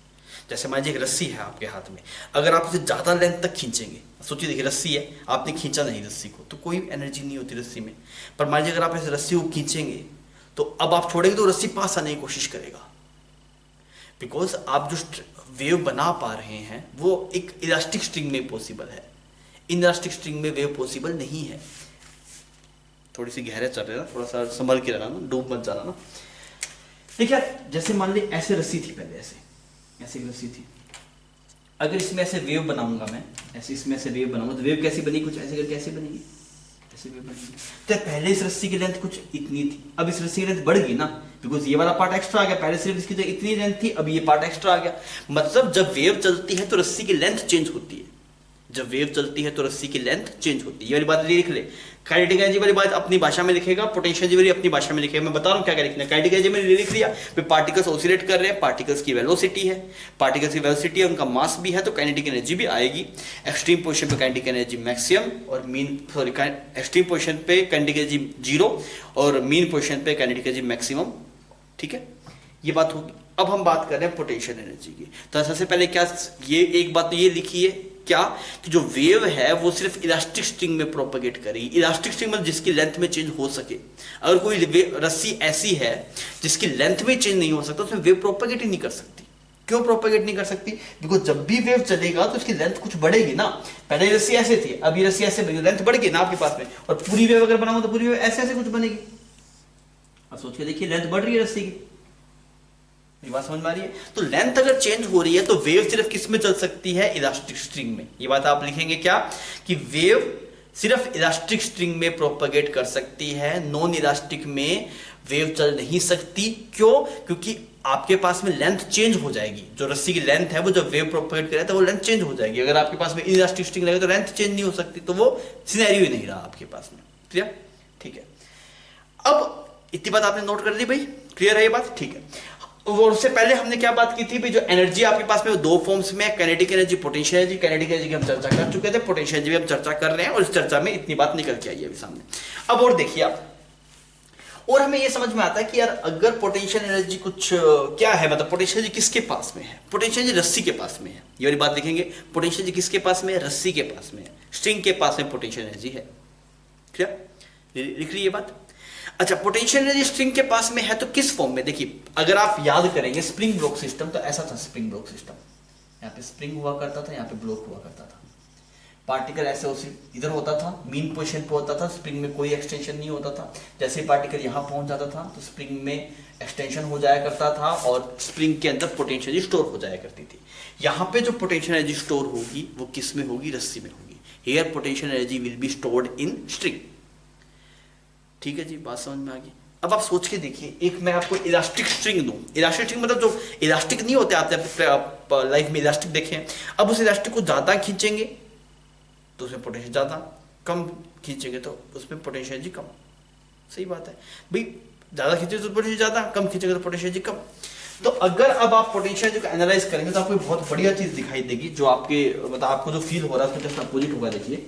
जैसे मान लीजिए एक रस्सी है आपके हाथ में, अगर आप उसे ज्यादा लेंथ तक खींचेंगे, सोचिए देखिए रस्सी है, आपने खींचा नहीं रस्सी को तो कोई एनर्जी नहीं होती रस्सी में। पर मान लीजिए अगर आप इस रस्सी को खींचेंगे तो अब आप छोड़ेंगे तो रस्सी पास आने की कोशिश करेगा, बिकॉज आप जो वेव बना पा रहे हैं वो एक इलास्टिक स्ट्रिंग में पॉसिबल है, इनइलास्टिक स्ट्रिंग में वेव पॉसिबल नहीं है। थोड़ी सी गहरे चल रहे ना, थोड़ा सा संभल के रहना ना, डूब मत जाना ना। देखिए जैसे मान ली ऐसे रस्सी थी, पहले ऐसे रस्सी थी, अगर इसमें ऐसे वेव बनाऊंगा मैं, ऐसे इसमें ऐसे वेव बनाऊंगा तो वेव कैसी बनी? कुछ ऐसे करके ऐसे बनेगी, ऐसे वेव बनेगी। तो पहले इस रस्सी की लेंथ कुछ इतनी थी, अब इस रस्सी की लेंथ बढ़ गई ना, बिकॉज ये वाला पार्ट एक्स्ट्रा आ गया। पहले सिर्फ इसकी इतनी लेंथ थी, अब ये पार्ट एक्स्ट्रा आ गया। मतलब जब वेव चलती है तो रस्सी की लेंथ चेंज होती है, जब वेव चलती है तो रस्सी की लेंथ चेंज होती है। ये वाली बात लिख ले। काइनेटिक एनर्जी वाली बात अपनी भाषा में लिखेगा, पोटेंशियल एनर्जी वाली अपनी भाषा में लिखेगा। मैं बता रहा हूं क्या क्या लिखना है। काइनेटिक एनर्जी में लिख लिया, फिर पार्टिकल्स ऑसिलेट कर रहे हैं, पार्टिकल्स की वेलोसिटी है, पार्टिकल्स की वेलोसिटी है, उनका मास भी है, तो काइनेटिक एनर्जी भी आएगी। एक्सट्रीम पोजीशन पे काइनेटिक एनर्जी मैक्सिमम और मीन, सॉरी, एक्सट्रीम पोजीशन पे काइनेटिक एनर्जी 0 और मीन पोजीशन पे काइनेटिक एनर्जी मैक्सिमम। ठीक है, ये बात होगी। अब हम बात कर रहे हैं पोटेंशियल एनर्जी की। तो सबसे पहले क्या, ये एक बात तो ये लिखी है क्या, कि जो वेव है वो सिर्फ इलास्टिक स्ट्रिंग में प्रोपेगेट करेगी। इलास्टिक स्ट्रिंग मतलब जिसकी लेंथ में चेंज हो सके। अगर कोई रस्सी ऐसी है जिसकी लेंथ में चेंज नहीं हो सकता, उसमें वेव प्रोपेगेट ही नहीं कर सकती। क्यों प्रोपेगेट नहीं कर सकती? बिकॉज जब भी वेव चलेगा तो उसकी लेंथ कुछ बढ़ेगी ना। पहले रस्सी ऐसे थी, अब ये रस्सी ऐसे, लेंथ बढ़ गई ना आपके पास में, और पूरी वेव अगर बनाऊंगा तो पूरी वेव ऐसे ऐसे कुछ बनेगी। अब सोच के देखिए, लेंथ बढ़ रही है रस्सी की, ये बात समझ में आ रही है? तो लेंथ अगर चेंज हो रही है तो वेव सिर्फ किस में चल सकती है? इलास्टिक स्ट्रिंग में। ये बात आप लिखेंगे क्या, कि वेव सिर्फ इलास्टिक स्ट्रिंग में प्रोपेगेट कर सकती है, नॉन इलास्टिक में वेव चल नहीं सकती। क्यों? क्योंकि आपके पास में लेंथ चेंज हो जाएगी। जो रस्सी की लेंथ है वो जब वेव प्रोपेगेट करे तो वो लेंथ चेंज हो जाएगी। अगर आपके पास में इलास्टिक स्ट्रिंग लगे तो लेंथ चेंज नहीं हो सकती, तो वो सिनेरियो ही नहीं रहा आपके पास में। क्लियर? ठीक है, अब इतनी बात आपने नोट कर ली भाई, क्लियर है ये बात? ठीक है। और उससे पहले हमने क्या बात की थी भाई, जो एनर्जी आपके पास में दो फॉर्म्स में, kinetic energy, potential energy. Kinetic energy की हम चर्चा कर चुके थे, पोटेंशियल एनर्जी भी हम चर्चा कर रहे हैं, और इस चर्चा में इतनी बात निकल के आई है अभी सामने। अब और देखिए आप, और हमें ये समझ में आता है कि यार अगर पोटेंशियल एनर्जी कुछ क्या है, मतलब पोटेंशियल एनर्जी किसके पास में है? पोटेंशियल एनर्जी रस्सी के पास में है। ये वाली बात लिखेंगे, पोटेंशियल एनर्जी किसके पास में है? रस्सी के पास में है, स्ट्रिंग के पास में पोटेंशियल एनर्जी है। क्या लिख ली ये बात? अच्छा, पोटेंशियल एनर्जी स्ट्रिंग के पास में है तो किस फॉर्म में? देखिए अगर आप याद करेंगे स्प्रिंग ब्लॉक सिस्टम, तो ऐसा था स्प्रिंग ब्लॉक सिस्टम। यहाँ पे स्प्रिंग हुआ करता था, यहाँ पे ब्लॉक हुआ करता था। पार्टिकल ऐसे उसी इधर होता था, मीन पोजीशन पे होता था, स्प्रिंग में कोई एक्सटेंशन नहीं होता था। जैसे ही पार्टिकल यहाँ पहुंच जाता था तो स्प्रिंग में एक्सटेंशन हो जाया करता था, और स्प्रिंग के अंदर पोटेंशियल एनर्जी स्टोर हो जाया करती थी। यहाँ पे जो पोटेंशियल एनर्जी स्टोर होगी वो किस में होगी? रस्सी में होगी। Here potential energy will be stored in string. ठीक है जी, बात समझ में आ गई? अब आप सोच के देखिए, एक मैं आपको इलास्टिक स्ट्रिंग दूं। इलास्टिक स्ट्रिंग मतलब जो इलास्टिक नहीं होते, आपने लाइफ में इलास्टिक देखे हैं। अब उस इलास्टिक को ज्यादा खींचेंगे तो उसमें पोटेंशियल ज्यादा, कम खींचेंगे तो उसमें पोटेंशियल एनर्जी कम। सही बात है भाई, ज्यादा खींचेंगे तो पोटेंशियल ज्यादा, कम खींचेंगे तो पोटेंशियल एनर्जी कम। तो अगर अब आप पोटेंशियल एनर्जी को एनालाइज करेंगे तो आपको बहुत बढ़िया चीज दिखाई देगी, जो आपके मतलब आपको जो फील हो रहा है उसके जस्ट अपोजिट होगा। देखिए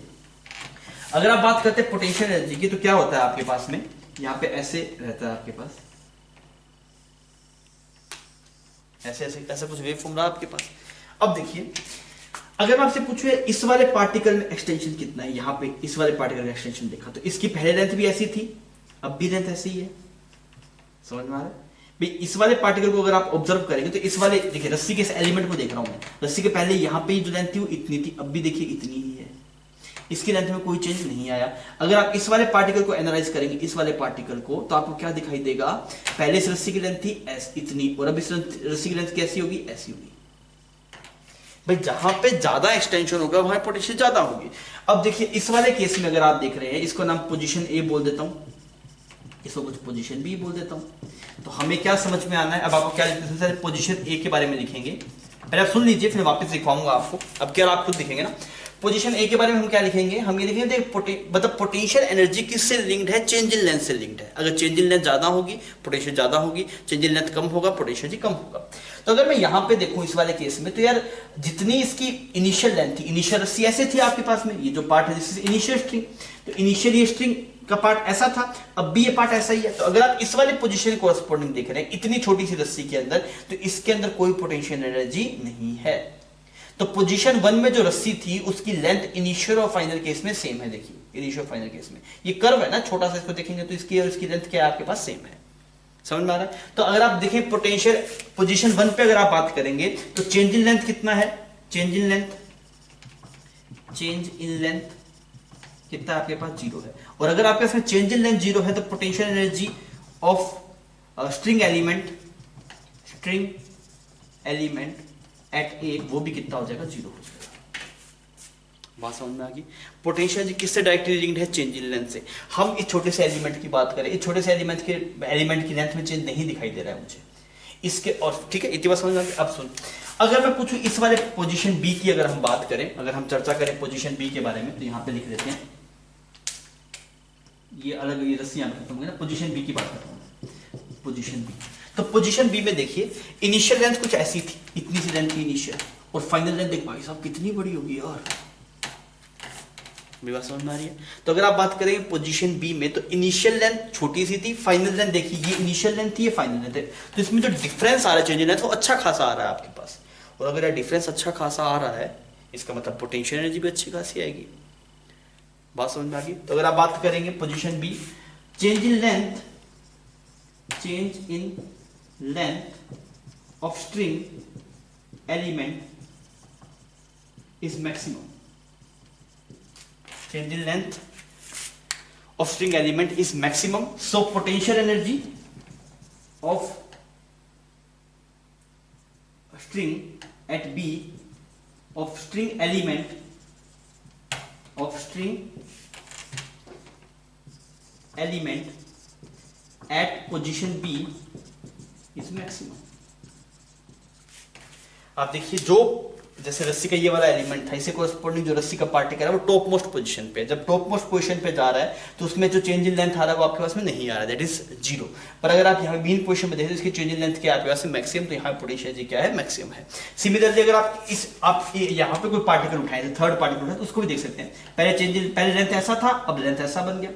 अगर आप बात करते हैं पोटेंशियल एनर्जी की, तो क्या होता है आपके पास में? यहाँ पे ऐसे रहता है आपके पास, ऐसे ऐसे ऐसा कुछ वेव फॉर्म रहा आपके पास। अब देखिए, अगर मैं आपसे पूछूं इस वाले पार्टिकल में एक्सटेंशन कितना है, यहाँ पे इस वाले पार्टिकल का एक्सटेंशन देखा तो इसकी पहले लेंथ भी ऐसी थी, अब भी लेंथ ऐसी ही है। समझ में आ रहा है भाई? इस वाले पार्टिकल को अगर आप ऑब्जर्व करेंगे तो इस वाले, देखिए रस्सी के इस एलिमेंट को देख रहा हूं मैं, रस्सी के पहले यहाँ पे जो लेंथ थी वो इतनी थी, अब भी देखिए इतनी ही है। इसकी लेंथ में कोई चेंज नहीं आया। अगर आप इस वाले पार्टिकल को एनालाइज करेंगे, इस वाले पार्टिकल को, तो आपको क्या दिखाई देगा? पहले इस रस्सी की लेंथ थी इतनी, और अब इस रस्सी की लेंथ कैसी होगी? ऐसी होगी। भाई जहां पे ज्यादा एक्सटेंशन होगा वहां पोटेंशियल ज्यादा होगी। अब देखिए इस वाले केस में अगर आप देख रहे हैं, इसको नाम पोजीशन ए बोल देता हूं, इसको कुछ पोजीशन बी बोल देता हूं। तो हमें क्या समझ में आना है? अब आपको क्या लिखना है? पोजीशन ए के बारे में लिखेंगे, पहले आप सुन लीजिए, फिर वापस दिखाऊंगा आपको। अब क्या आप खुद दिखेंगे ना। पोजीशन ए के बारे में हम क्या लिखेंगे, हम ये लिखेंगे मतलब पोटेंशियल एनर्जी किससे लिंक्ड है, चेंज इन लेंथ से लिंक्ड है। अगर चेंज इन लेंथ ज्यादा होगी पोटेंशियल ज्यादा होगी, चेंज इन लेंथ कम होगा पोटेंशियल जी कम होगा। तो अगर मैं यहां पे देखूं इस वाले केस में, तो यार जितनी इसकी इनिशियल लेंथ थी, इनिशियल रस्सी ऐसे थी आपके पास में, ये जो पार्ट है दिस इज इनिशियल स्ट्रिंग, तो इनिशियल ये स्ट्रिंग का पार्ट ऐसा था, अब भी ये पार्ट ऐसा ही है। तो अगर आप इस वाले पोजीशन कोरस्पोंडिंग देख रहे हैं इतनी छोटी सी रस्सी के अंदर, तो इसके अंदर कोई पोटेंशियल एनर्जी नहीं है। तो पोजीशन 1 में जो रस्सी थी उसकी लेंथ इनिशियल और फाइनल केस में सेम है। देखिए इनिशियल फाइनल केस में ये कर्व है ना छोटा सा, इसको देखेंगे तो इसकी और इसकी लेंथ क्या है आपके पास सेम है। समझ में आ रहा है। तो अगर आप देखें पोटेंशियल पोजीशन 1 पे अगर आप बात करेंगे तो चेंज इन लेंथ कितना है, चेंज इन लेंथ कितना आपके पास 0 है। और अगर आपके पास चेंज इन लेंथ 0 है तो potential energy of string element at a वो भी कितना हो जाएगा, 0 हो जाएगा। बात समझ में आ गई। पोटेंशियल किससे डायरेक्टली लिंक्ड है, चेंज इन लेंथ से। हम इस छोटे से एलिमेंट की बात करें, इस छोटे से एलिमेंट की लेंथ में चेंज नहीं दिखाई दे रहा है मुझे इसके, और ठीक है इतनी बात समझ में आ गई। अब सुन, अगर मैं पूछूं इस वाले पोजीशन बी की अगर हम बात करें, अगर हम चर्चा करें पोजीशन बी के बारे में, तो यहां पे लिख देते हैं, ये अलग ये रस्सियां खत्म हो गई ना, पोजीशन बी की बात करता हूं, पोजीशन बी। तो पोजीशन बी में देखिए इनिशियल लेंथ कुछ ऐसी थी, इतनी सी लेंथ थी इनिशियल, और फाइनल लेंथ देख भाई साहब कितनी बड़ी होगी यार, मेरी बात समझ में आ रही है। तो अगर आप बात करें पोजीशन बी में, तो इनिशियल लेंथ छोटी सी थी, फाइनल लेंथ देखिए ये इनिशियल लेंथ थी, ये फाइनल लेंथ है। तो इसमें जो डिफरेंस आ रहा है चेंज इन लेंथ वो अच्छा खासा आ रहा है आपके पास, और अगर डिफरेंस अच्छा खासा आ रहा है इसका मतलब पोटेंशियल एनर्जी भी अच्छी खासी आएगी। बात समझ में आ गई। तो अगर आप बात करेंगे position b, change in length of string element is maximum, change in length of string element is maximum, so potential energy of string at B of string element at position B is maximum। आप देखिए जो जैसे रस्सी का ये वाला element था, इसे कोरस्पोंडिंग जो रस्सी का पार्टिकल है वो टॉप मोस्ट पोजीशन पे, जब टॉप मोस्ट पोजीशन पे जा रहा है तो उसमें जो चेंज इन लेंथ आ रहा है वो आपके पास में नहीं आ रहा है, दैट इज 0। पर अगर आप यहाँ मेन पोजीशन में देखें तो इसकी चेंज इन लेंथ क्या है आपके पास मैक्सिमम, तो यहाँ पोटेंशियल जी क्या है मैक्सिमम है। सिमिलरली अगर आप यहाँ पे कोई पार्टिकल उठाए, थर्ड पार्टिकल उठाए, तो उसको भी देख सकते हैं, पहले लेंथ ऐसा था अब लेंथ ऐसा बन गया,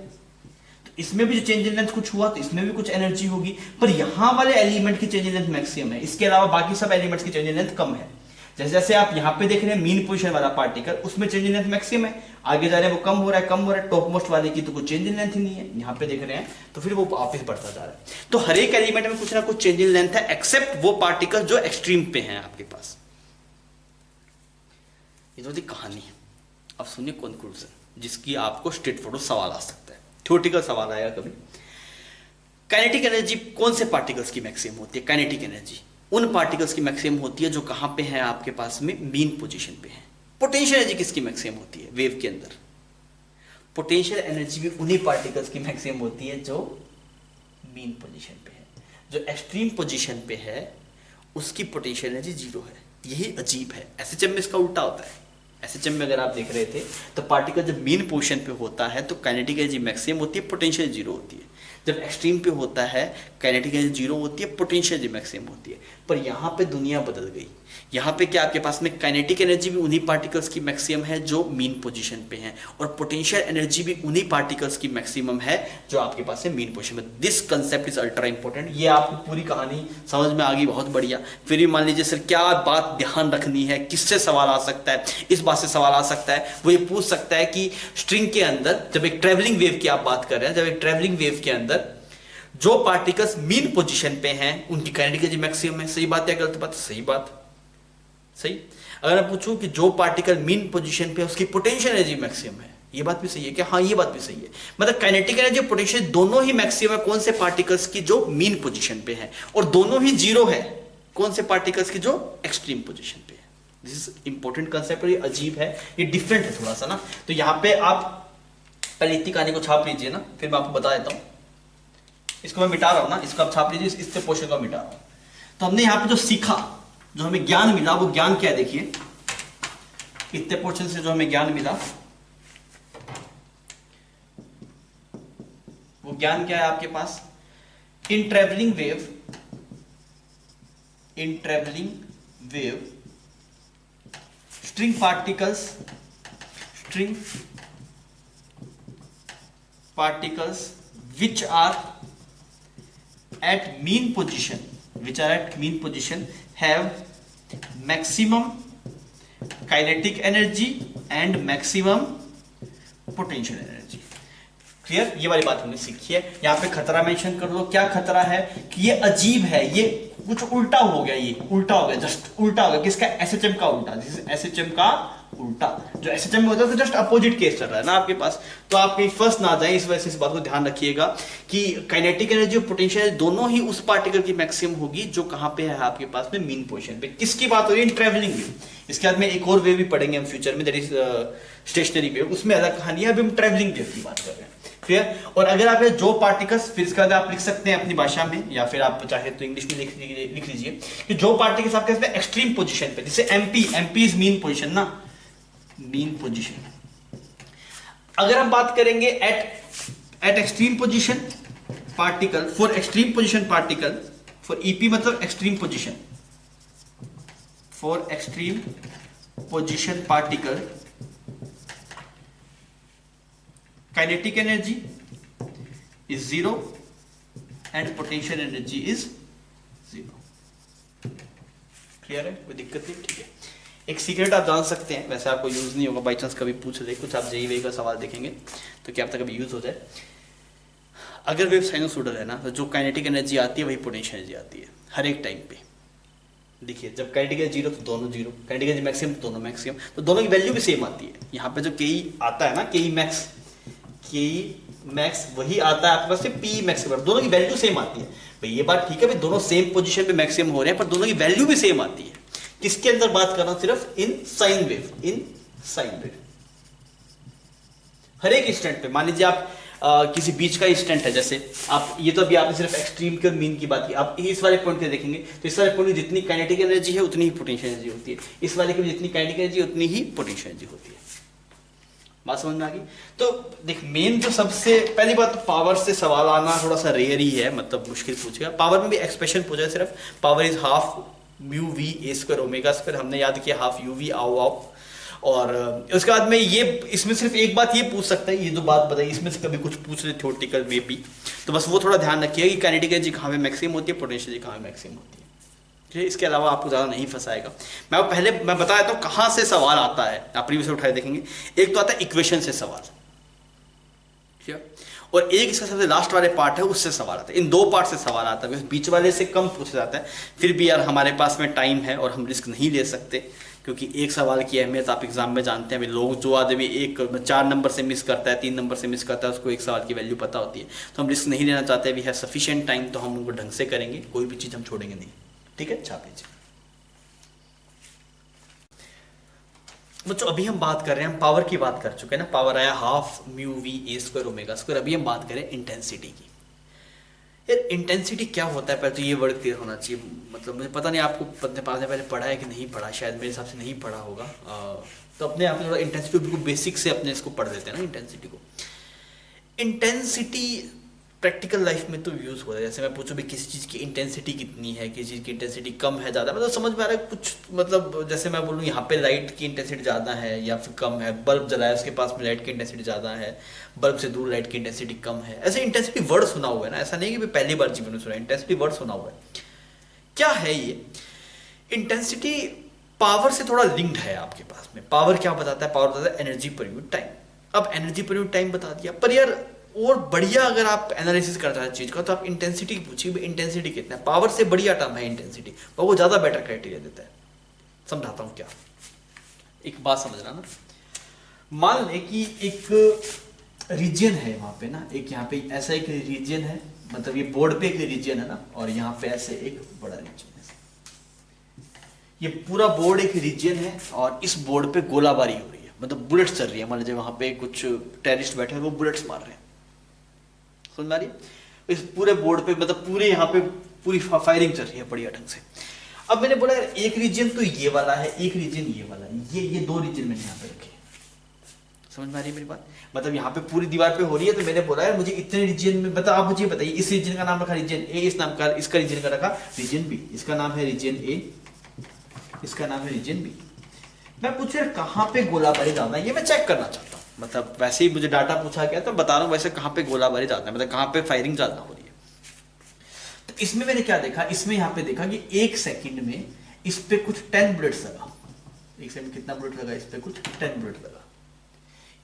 इसमें भी जो चेंज इन लेंथ कुछ हुआ तो इसमें भी कुछ एनर्जी होगी, पर यहां वाले एलिमेंट की चेंज इन लेंथ मैक्सिमम है, इसके अलावा बाकी सब एलिमेंट्स की चेंज इन लेंथ कम है। जैसे जैसे आप यहां पे देख रहे हैं मीन पोजीशन वाला पार्टिकल, उसमें चेंज इन लेंथ मैक्सिमम है, आगे जा रहे हैं वो कम हो रहा है, टॉप मोस्ट वाले की तो कुछ चेंज इन लेंथ ही नहीं है, यहां पे देख रहे हैं तो फिर वो वापस बढ़ता जा रहा है। तो हर एक एलिमेंट में कुछ ना कुछ चेंज इन लेंथ है, एक्सेप्ट वो पार्टिकल जो एक्सट्रीम पे हैं आपके पास। ये तो थी कहानी। अब सुनिए कंक्लूजन, जिसकी आपको स्ट्रेट फॉरवर्ड सवाल आ सकता है, थ्योरेटिकल सवाल आएगा कभी। काइनेटिक एनर्जी कौन से पार्टिकल्स की मैक्सिमम होती है? काइनेटिक एनर्जी उन पार्टिकल्स की मैक्सिमम होती है जो कहां पे है आपके पास में मीन पोजीशन पे है। पोटेंशियल एनर्जी किसकी मैक्सिमम होती है? वेव के अंदर पोटेंशियल एनर्जी भी उन्हीं पार्टिकल्स की मैक्सिमम होती है जो मीन पोजीशन पे है। जो एक्सट्रीम पोजीशन पे है उसकी पोटेंशियल एनर्जी 0 है। यही अजीब है। एसएचएम में इसका उल्टा होता है। एसएचएम में अगर आप देख रहे थे तो पार्टिकल जब मीन पोजीशन पे होता है तो काइनेटिक एनर्जी मैक्सिमम होती है, पोटेंशियल 0 होती है। जब एक्सट्रीम पे होता है काइनेटिक एनर्जी 0 होती है, पोटेंशियल एनर्जी मैक्सिमम होती है। पर यहाँ पे दुनिया बदल गई। यहाँ पे क्या आपके पास में काइनेटिक एनर्जी भी उन्हीं पार्टिकल्स की मैक्सिमम है जो मीन पोजीशन पे हैं, और पोटेंशियल एनर्जी भी उन्हीं पार्टिकल्स की मैक्सिमम है जो आपके पास है मीन पोजीशन में। This concept is ultra important. ये आपको पूरी कहानी समझ में आ गई, बहुत बढ़िया। फिर भी मान लीजिए सर क्या बात ध्यान रखनी है, किससे सवाल आ सकता है, इस बात से सवाल आ सकता है, वो ये पूछ सकता है कि स्ट्रिंग के अंदर जब एक ट्रेवलिंग वेव की आप बात कर रहे हैं, जब एक ट्रेवलिंग वेव के अंदर जो पार्टिकल्स मीन पोजीशन पे हैं उनकी काइनेटिक एनर्जी मैक्सिमम है। सही बात या गलत बात? सही बात, सही। अगर मैं पूछूं कि जो पार्टिकल मीन पोजीशन पे है उसकी पोटेंशियल एनर्जी मैक्सिमम है, ये बात भी सही है क्या? हाँ, ये बात भी सही है। मतलब काइनेटिक एनर्जी और पोटेंशियल दोनों ही मैक्सिमम है कौन से पार्टिकल्स की जो मीन पोजीशन पे है, और दोनों ही 0 है कौन से पार्टिकल्स की जो एक्सट्रीम पोजीशन पे है। This is important concept. ये अजीब है, ये डिफरेंट है थोड़ा सा ना। तो यहां पे आप पहले इतनी कहानी को छाप लीजिए ना, फिर मैं आपको बता देता हूं। इसको मैं मिटा रहा हूं ना, इसको आप छाप लीजिए, इससे पोर्शन को मिटा रहा हूं। तो हमने यहां पे जो सीखा, जो हमें ज्ञान मिला वो ज्ञान क्या है, देखिए इतने पोर्शन से जो हमें ज्ञान मिला वो ज्ञान क्या है आपके पास, in travelling wave string particles which are at mean position have maximum kinetic energy and maximum potential energy। Clear, ये वाली बात हमने सीखी है। यहाँ पे खतरा मेंशन कर लो, क्या खतरा है कि ये अजीब है, ये कुछ उल्टा हो गया, ये उल्टा हो गया, जस्ट उल्टा हो गया, किसका, एसएचएम का उल्टा, एसएचएम का उल्टा, जो एसएचएम में होता है तो जस्ट अपोजिट केस चल रहा है ना आपके पास, तो आप कहीं फंस ना जाए, इस वजह से इस बात को ध्यान रखिएगा कि काइनेटिक एनर्जी और पोटेंशियल दोनों ही उस पार्टिकल की मैक्सिमम होगी जो कहां पे है आपके पास में, मीन पोजीशन पे। किसकी बात हो रही है, ट्रैवलिंग वेव। इसके बाद में एक और वेव भी पढ़ेंगे हम फ्यूचर में, दैट इज स्टेशनरी वेव, उसमें अलग कहानी है, अभी हम ट्रैवलिंग वेव की बात कर रहे हैं। क्लियर। और अगर आप जो पार्टिकल्स, फिर इसके बाद आप लिख सकते हैं अपनी भाषा में या फिर आप चाहे तो इंग्लिश में लिख लीजिए कि जो पार्टिकल्स आपके पास एक्सट्रीम पोजीशन पे, जैसे एमपी इज मीन पोजीशन ना, मीन पोजीशन। अगर हम बात करेंगे at extreme position particle, for extreme position particle, for EP मतलब extreme position, for extreme position particle kinetic energy is 0 and potential energy is 0। Clear है, कोई दिक्कत नहीं, ठीक है। एक सीक्रेट आप जान सकते हैं, वैसे आपको यूज नहीं होगा, बाई चांस कभी पूछ ले कुछ, आप जेईई का सवाल देखेंगे तो क्या पता कभी यूज हो जाए। अगर वेव साइनोसॉइडल है ना, तो जो काइनेटिक एनर्जी आती है वही पोटेंशियल एनर्जी आती है हर एक टाइम पे। देखिए जब काइनेटिक एनर्जी 0 तो दोनों 0, काइनेटिक एनर्जी मैक्सिमम तो दोनों मैक्सिमम, तो दोनों की वैल्यू भी सेम आती है। यहाँ पे जो के आता है ना, के मैक्स वही आता है आपके पास से पी मैक्स के बराबर, दोनों की वैल्यू सेम आती है। भाई ये बात ठीक है, भाई दोनों सेम पोजीशन पे मैक्सिमम हो रहे हैं पर दोनों की वैल्यू भी सेम आती है। किसके अंदर बात कर रहा हूं, सिर्फ इन साइन वेव, हर एक इंस्टेंट पे। मान लीजिए आप किसी बीच का इंस्टेंट है, जैसे आप ये तो अभी आपने सिर्फ एक्सट्रीम के और मीन की बात की, आप इस वाले पॉइंट पे देखेंगे तो इस वाले पॉइंट में जितनी काइनेटिक एनर्जी है उतनी ही पोटेंशियल एनर्जी होती है, इस वाले की जितनी काइनेटिक एनर्जी उतनी ही पोटेंशियल एनर्जी होती है। बात समझ में आ गई। तो देख मेन जो सबसे पहली बात, तो पावर से सवाल आना थोड़ा सा रेयर ही है, मतलब मुश्किल पूछेगा। पावर में भी एक्सप्रेशन पूछा है, सिर्फ power is half mu v A square omega square, हमने याद किया हाफ यू वी आओ आओ। और उसके बाद में ये इसमें सिर्फ एक बात ये पूछ सकता है, ये जो बात बताई इसमें से कभी कुछ पूछ रहे थ्योरेटिकल में भी, तो बस वो थोड़ा ध्यान रखिएगा कि काइनेटिक एनर्जी कहाँ पे मैक्सिमम होती है, पोटेंशियल एनर्जी कहाँ पे मैक्सिमम होती है। ठीक है, इसके अलावा आपको ज़्यादा नहीं फंसाएगा। मैं बता देता हूँ कहाँ से सवाल आता है, आप प्रीवियस उठाए देखेंगे। एक तो आता है इक्वेशन से सवाल, ठीक है, और एक इसका सबसे लास्ट वाले पार्ट है उससे सवाल आता है। इन दो पार्ट से सवाल आता है, बीच वाले से कम पूछा जाता है। फिर भी यार हमारे पास में टाइम है और हम रिस्क नहीं ले सकते, क्योंकि एक सवाल की अहमियत आप एग्जाम में जानते हैं। लोग जो आदमी 4 नंबर से मिस करता है, 3 नंबर से मिस करता है, उसको एक सवाल की वैल्यू पता होती है। तो हम रिस्क नहीं लेना चाहते, वी हैव सफिशिएंट टाइम, तो हम उनको ढंग से करेंगे, कोई भी चीज़ हम छोड़ेंगे नहीं। ठीक है, छाप लीजिए बच्चों। अभी हम बात कर रहे हैं, हम पावर की बात कर चुके हैं ना, पावर आया half mu v A square omega square. अभी हम बात करें इंटेंसिटी की। यार इंटेंसिटी क्या होता है, पहले तो ये वर्ड क्लियर होना चाहिए। मतलब मुझे पता नहीं आपको पहले पढ़ा है कि नहीं पढ़ा, शायद मेरे हिसाब से नहीं पढ़ा होगा। तो अपने आप थोड़ा इंटेंसिटी बिल्कुल बेसिक से अपने इसको पढ़ लेते हैं ना इंटेंसिटी को। इंटेंसिटी प्रैक्टिकल लाइफ में तो यूज़ होता है। जैसे मैं पूछूं भी किसी चीज़ की इंटेंसिटी कितनी है, किसी चीज़ की इंटेंसिटी कम है ज़्यादा, मतलब समझ में आ रहा है कुछ। मतलब जैसे मैं बोलूँ यहाँ पे लाइट की इंटेंसिटी ज़्यादा है या फिर कम है, बल्ब जलाया उसके पास में लाइट की इंटेंसिटी ज़्यादा है, बल्ब से दूर लाइट की इंटेंसिटी कम है। ऐसे इंटेंसिटी वर्ड सुना हुआ है ना, ऐसा नहीं कि पहली बार जीवन में सुना, इंटेंसिटी वर्ड सुना हुआ है। क्या है ये इंटेंसिटी? पावर से थोड़ा लिंक्ड है आपके पास में। पावर क्या बताता है? पावर बताता है एनर्जी पर यूनिट टाइम। अब एनर्जी पर यूनिट टाइम बता दिया, पर यार और बढ़िया अगर आप एनालिसिस करता है चीज का तो आप इंटेंसिटी पूछिए, इंटेंसिटी कितना है। पावर से बढ़िया टर्म है इंटेंसिटी, और वो ज्यादा बेटर क्राइटेरिया देता है। समझाता हूं क्या, एक बात समझना ना। मान ले कि एक रीजन है वहां पे ना, एक यहाँ पे ऐसा एक रीजन है, मतलब ये बोर्ड पे एक रीजन है ना, और यहाँ पे ऐसे एक बड़ा रीजन है। ये पूरा बोर्ड एक रीजन है और इस बोर्ड पे गोलाबारी हो रही है, मतलब बुलेट्स चल रही है। मान लीजिए वहां पे कुछ टेररिस्ट बैठे हैं, वो बुलेट्स मार रहे हैं। समझ में आ रही है? इस पूरे बोर्ड पे मतलब पूरे यहाँ पे पूरी फायरिंग चल रही है बढ़िया ढंग से। अब मैंने बोला यार एक रीजन तो ये वाला है, एक रीजन ये वाला है, ये दो रीजन मैंने यहाँ पे रखे। समझ में आ रही है मेरी बात? मतलब यहाँ पे पूरी दीवार पे हो रही है, तो मैंने बोला यार मुझे इतने रीजन में बता, आप मुझे बताइए इस रीजन का नाम रखा रीजन ए, इस नाम का इसका रीजन का रखा रीजन बी, इसका नाम है रीजन ए, इसका नाम है रीजन बी। मैं पूछ रहा कहाँ पे गोलाबारी ज्यादा है, ये मैं चेक करना चाहता हूँ। मतलब वैसे ही मुझे डाटा पूछा गया तो बता रहा हूँ वैसे कहाँ पे गोलाबारी ज्यादा है, मतलब कहाँ पे फायरिंग ज्यादा हो रही है। तो इसमें मैंने क्या देखा, इसमें यहाँ पे देखा कि एक सेकंड में इस पे कुछ 10 बुलेट्स लगा। एक सेकंड कितना बुलेट लगा, इस पे कुछ 10 बुलेट लगा।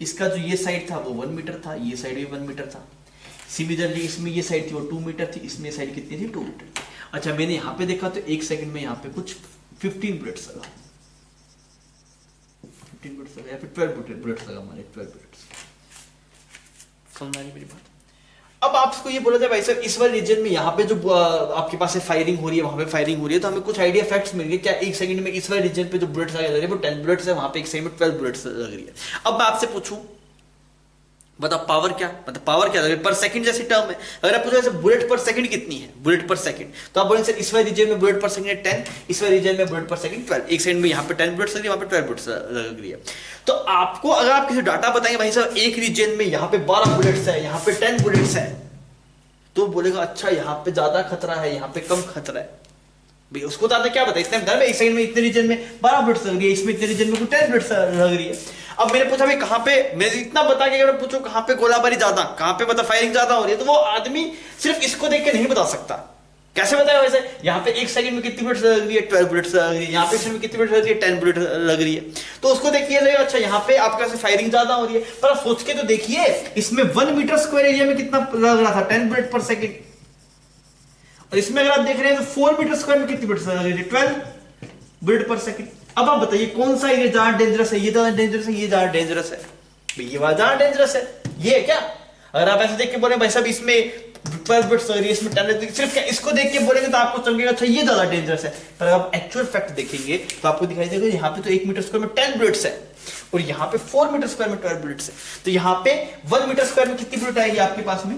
इसका जो ये साइड था वो 1 मीटर था, ये साइड भी 1 मीटर था। सिमिलरली इसमें ये साइड थी वो 2 मीटर थी, इसमें साइड कितनी थी 2 मीटर थी। अच्छा मैंने यहाँ पे देखा तो एक सेकंड में यहाँ पे कुछ 15 बुलेट्स लगा, 15 बुलेट्स लगा या फिर 12 बुलेट्स लगा, हमारे 12 बुलेट्स। समझ आ रही मेरी बात? अब आपको ये बोला जाए भाई साहब इस वाले रीजन में यहाँ पे जो आपके पास फायरिंग हो रही है, वहां पे फायरिंग हो रही है, तो हमें कुछ आइडिया फैक्ट्स मिल गए क्या एक सेकंड में इस वाले रीजन पे जो बुलेट्स लग रही है वो 10 बुलेट्स है, वहां पे एक सेकंड में 12 बुलेट्स लग रही है। अब मैं आपसे पूछूं बताओ पावर क्या, मतलब पावर क्या लग रही है पर सेकंड जैसी टर्म है। अगर आप पूछो बुलेट पर सेकंड कितनी है, बुलेट पर सेकंड, तो आप बोलेंगे सर इस वाले रीजन में बुलेट पर सेकंड है 10, इस वाले रीजन में बुलेट पर सेकंड 12। एक सेकंड में यहाँ पे 10 बुलेट्स लग रही है, वहां पे 12 बुलेट्स लग रही है। तो आपको अगर आप किसी डाटा बताएंगे भाई साहब एक रीजन में यहाँ पे 12 बुलेट्स है, यहाँ पे 10 बुलेट्स है, तो बोलेगा अच्छा यहाँ पे ज्यादा खतरा है, यहाँ पे कम खतरा है। भाई उसको ज्यादा क्या पता, इतने में एक सेकंड में इतने रीजन में 12 बुलेट्स लग रही है, इसमें इतने रीजन में कुछ 10 बुलेट्स लग रही है। अब मैंने पूछा भाई कहाँ पे, मैं इतना बता के अगर पूछूं कहाँ पे गोलाबारी ज्यादा, कहाँ पे मतलब फायरिंग ज्यादा हो रही है, तो वो आदमी सिर्फ इसको देख के नहीं बता सकता। कैसे बताया वैसे, यहाँ पे एक सेकंड में कितनी बुलेट्स लग रही है 12 बुलेट्स लग रही है, यहाँ पे सेकंड में कितनी बुलेट्स लग रही है 10 बुलेट लग रही है, तो उसको देखिए लगेगा अच्छा यहाँ पे आपका फायरिंग ज्यादा हो रही है। पर आप सोच के तो देखिए इसमें 1 मीटर स्क्वायर एरिया में कितना लग रहा था 10 बुलेट पर सेकंड, और इसमें अगर आप देख रहे हैं तो 4 मीटर स्क्वायर में कितनी बुलेट्स लग रही है 12 बुलेट पर सेकंड। अब आप बताइए कौन सा एरिया ज्यादा डेंजरस है, ये ज्यादा डेंजरस है, ये ज्यादा डेंजरस है, ये वाला ज्यादा डेंजरस है, ये है क्या? अगर आप ऐसे देख के बोले भाई साहब इसमें 12 बुलेट्स लग रही है, इसमें 10, सिर्फ क्या इसको देख के बोलेंगे तो आपको चमकेगा अच्छा ये ज्यादा डेंजरस है। पर अगर आप एक्चुअल फैक्ट देखेंगे तो आपको दिखाई देगा यहाँ पे तो 1 मीटर स्क्वायर में 10 बुलेट्स है और यहाँ पे 4 मीटर स्क्वायर में 12 बुलेट्स है। तो यहाँ पे 1 मीटर स्क्वायर में कितनी बुलेट आएगी आपके पास में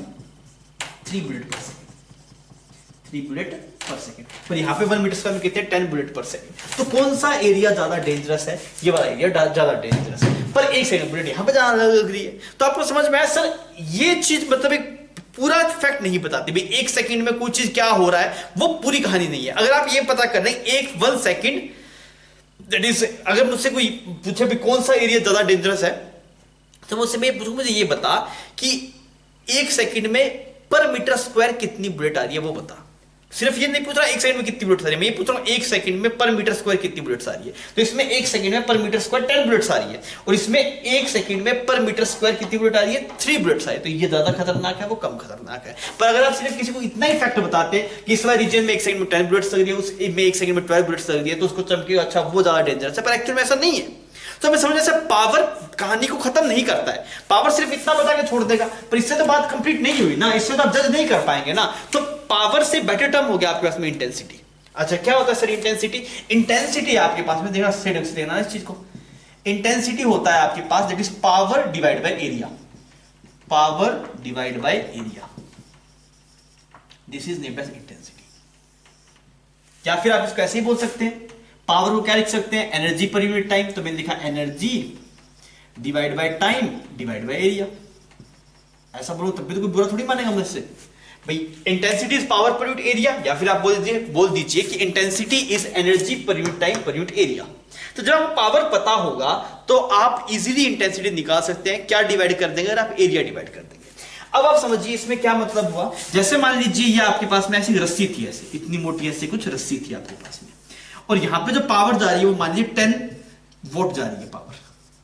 3 बुलेट पर सेकंड, 3 बुलेट पर सेकंड। पर यहाँ पे 1 मीटर स्क्वायर में कितने 10 बुलेट पर सेकंड। तो कौन सा एरिया ज्यादा डेंजरस है, ये वाला एरिया ज्यादा डेंजरस है। पर एक सेकंड बुलेट यहाँ पे ज्यादा लग रही है, तो आपको समझ में आया सर ये चीज मतलब एक पूरा फैक्ट नहीं बताती भाई एक सेकंड में कोई चीज क्या हो रहा है, वो पूरी कहानी नहीं है। अगर आप ये पता कर रहे हैं 1 सेकंड, दैट इज अगर मुझसे कोई पूछे भी कौन सा एरिया ज्यादा डेंजरस है, तो मुझसे मैं पूछूं मुझे ये बता कि 1 सेकंड में पर मीटर स्क्वायर कितनी बुलेट आ रही है वो बता। सिर्फ ये नहीं पूछ रहा 1 सेकंड में कितनी बुलेट्स आ रही है, मैं ये पूछ रहा हूं 1 सेकंड में पर मीटर स्क्वायर कितनी बुलेट्स आ रही है। तो इसमें 1 सेकंड में पर मीटर स्क्वायर 10 बुलेट्स आ रही है और इसमें 1 सेकंड में पर मीटर स्क्वायर कितनी बुलेट आ रही है 3 बुलेट्स आ रही है। तो ये ज्यादा खतरनाक है वो कम खतरनाक है। पर अगर आप सिर्फ किसी को इतना ही फैक्ट बताते कि इस वाले रीजन में 1 सेकंड में 10 बुलेट्स लग रही है, उसमें 1 सेकंड में 12 बुलेट्स लग रही है, तो उसको चमकेगा अच्छा वो ज्यादा डेंजरस है। पर एक्चुअल में ऐसा नहीं है। तो हमें समझ से पावर कहानी को खत्म नहीं करता है, पावर सिर्फ इतना बता के छोड़ देगा, पर इससे तो बात कंप्लीट नहीं हुई ना, इससे तो आप जज नहीं कर पाएंगे ना। तो पावर से बेटर टर्म हो गया आपके पास में इंटेंसिटी। अच्छा क्या होता है सर इंटेंसिटी? इंटेंसिटी आपके पास में देखना से देखना इस चीज को, इंटेंसिटी होता है आपके पास that is power divide by area, power divide by area, this is named as intensity. या फिर आप इसको ऐसे ही बोल सकते हैं, पावर को क्या लिख सकते हैं एनर्जी पर यूनिट टाइम, तो मैंने लिखा energy divide by time divide by area. ऐसा बोलो तब भी तो कोई बुरा थोड़ी मानेगा मुझसे भाई। इंटेंसिटी इज पावर पर यूनिट एरिया, या फिर आप बोल दीजिए कि intensity is energy per unit time per unit area. तो जब आपको पावर पता होगा तो आप इजीली इंटेंसिटी निकाल सकते हैं। क्या डिवाइड कर देंगे? अगर आप एरिया डिवाइड कर देंगे। अब आप समझिए इसमें क्या मतलब हुआ। जैसे मान लीजिए ये आपके पास में ऐसी रस्सी थी, ऐसे इतनी मोटी ऐसी कुछ रस्सी थी आपके पास में, और यहां पे जो पावर जा रही है वो मान लीजिए 10 वोल्ट जा रही है, पावर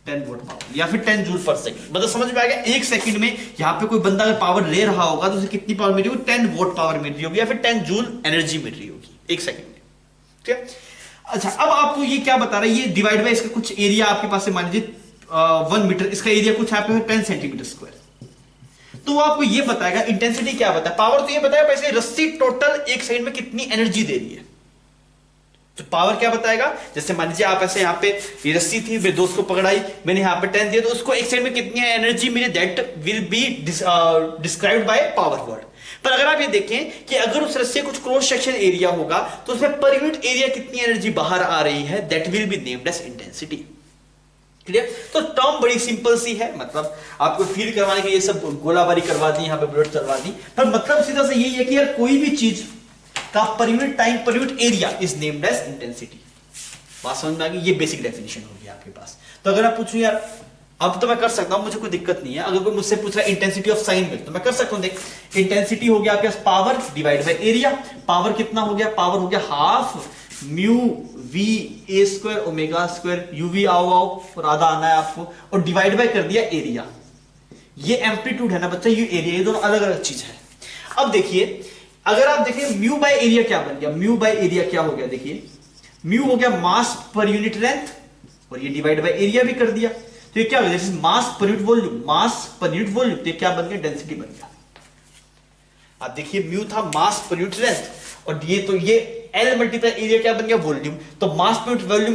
10 वोल्ट पावर या फिर 10 जूल पर सेकंड। मतलब समझ में आ गया 1 सेकंड में यहां पे कोई बंदा अगर पावर ले रहा होगा तो उसे कितनी पावर मिल रही होगी 10 वोल्ट पावर मिल रही होगी या फिर 10 जूल एनर्जी मिल रही होगी 1 सेकंड में। ठीक है। अच्छा अब आपको ये क्या बता रहा है, ये डिवाइड बाय इसका कुछ एरिया आपके पास से मान लीजिए 1 मीटर, इसका एरिया कुछ यहाँ पे 10 सेंटीमीटर स्क्वायर। तो वो आपको ये बताएगा इंटेंसिटी क्या बताया, पावर तो ये बताएगा पैसे रस्सी टोटल 1 सेकंड में कितनी एनर्जी दे रही है। तो पावर क्या बताएगा, जैसे मान लीजिए आप ऐसे यहाँ पे ये रस्सी थी, मेरे दोस्त को पकड़ाई, मैंने यहाँ पे 10 दिया, तो उसको 1 सेकंड में कितनी एनर्जी मिली that will be described by power word. पर अगर आप ये देखें कि अगर उस रस्सी कुछ क्रॉस सेक्शन एरिया होगा तो उसमें पर यूनिट एरिया कितनी एनर्जी बाहर आ रही है, that will be named as intensity. Clear? तो टर्म बड़ी सिंपल सी है, मतलब आपको फील करवाने के ये सब गोलाबारी करवा दी, यहाँ पे बुलेट करवा दी, पर मतलब सीधा से यही है कि यार कोई भी चीज का per unit time per unit area is named as intensity. बात समझ में आ गई? ये बेसिक डेफिनेशन होगी आपके पास। तो अगर आप पूछूं यार अब तो मैं कर सकता हूं, मुझे कोई दिक्कत नहीं है, अगर कोई मुझसे पूछ रहा है इंटेंसिटी ऑफ साइन वेव तो मैं कर सकता हूं। देख इंटेंसिटी हो गया आपके पास power divide by area, power कितना हो गया, पावर हो गया half mu v A square omega square, यूवी आओ और आधा आना है आपको, और डिवाइड बाय कर दिया एरिया। ये एम्पलीट्यूड है ना बच्चा, ये एरिया, ये दोनों अलग अलग चीज है। अब देखिए अगर आप देखिए म्यू बाय एरिया क्या बन गया, म्यू बाय एरिया क्या हो गया, देखिए म्यू हो गया मास पर यूनिट लेंथ, और ये डिवाइड बाय एरिया भी कर दिया, तो ये क्या हो गया, मास पर यूनिट वॉल्यूम, मास पर यूनिट वॉल्यूम, तो ये क्या बन गया, डेंसिटी बन गया। आप देखिए म्यू था मास पर यूनिट लेंथ, और ये तो ये एल मल्टीप्लाई एरिया क्या बन गया, वॉल्यूम, तो mass per unit volume,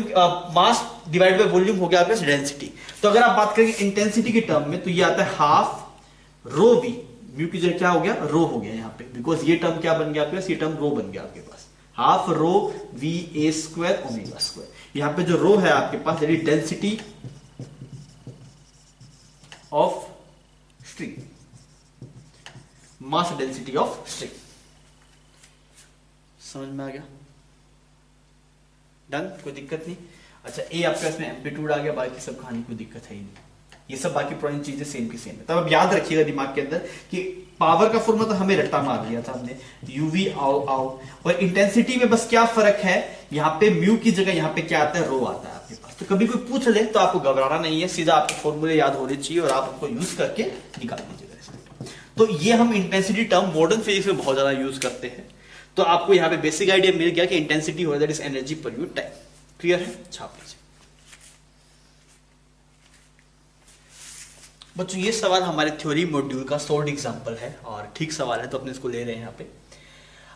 mass divide by volume हो गया आपके डेंसिटी। तो अगर आप बात करेंगे इंटेंसिटी के टर्म में तो ये आता है हाफ रो वी, म्यू की जगह क्या हो गया, रो हो गया यहाँ पे, बिकॉज ये टर्म क्या बन गया आपके पास, ये टर्म रो बन गया आपके पास, half rho v A square omega square. यहाँ पे जो रो है आपके पास यानी density of string, mass density of string. समझ में आ गया? डन, कोई दिक्कत नहीं। अच्छा ए आपके पास में एम्पलीट्यूड आ गया, बाकी सब कहानी कोई दिक्कत है ही नहीं, ये सब बाकी पुरानी चीजें सेम की सेम है। तब अब याद रखिएगा दिमाग के अंदर कि पावर का फॉर्मूला तो हमें रट्टा मार दिया था हमने, यूवी आओ आओ, और इंटेंसिटी में बस क्या फर्क है, यहाँ पे म्यू की जगह यहाँ पे क्या आता है, रो आता है आपके पास। तो कभी कोई पूछ ले तो आपको घबराना नहीं है, सीधा आपको फॉर्मूले याद होने चाहिए और आप उनको यूज करके निकाल दीजिएगा। तो ये हम इंटेंसिटी टर्म मॉडर्न फिजिक्स में बहुत ज्यादा यूज करते हैं। तो आपको यहाँ पे बेसिक आइडिया मिल गया कि इंटेंसिटी हो that is energy per unit time. Clear है? छाप लीजिए बच्चों। ये सवाल हमारे थ्योरी मॉड्यूल का शॉर्ट एग्जांपल है और ठीक सवाल है, तो अपने इसको ले रहे हैं। यहाँ पे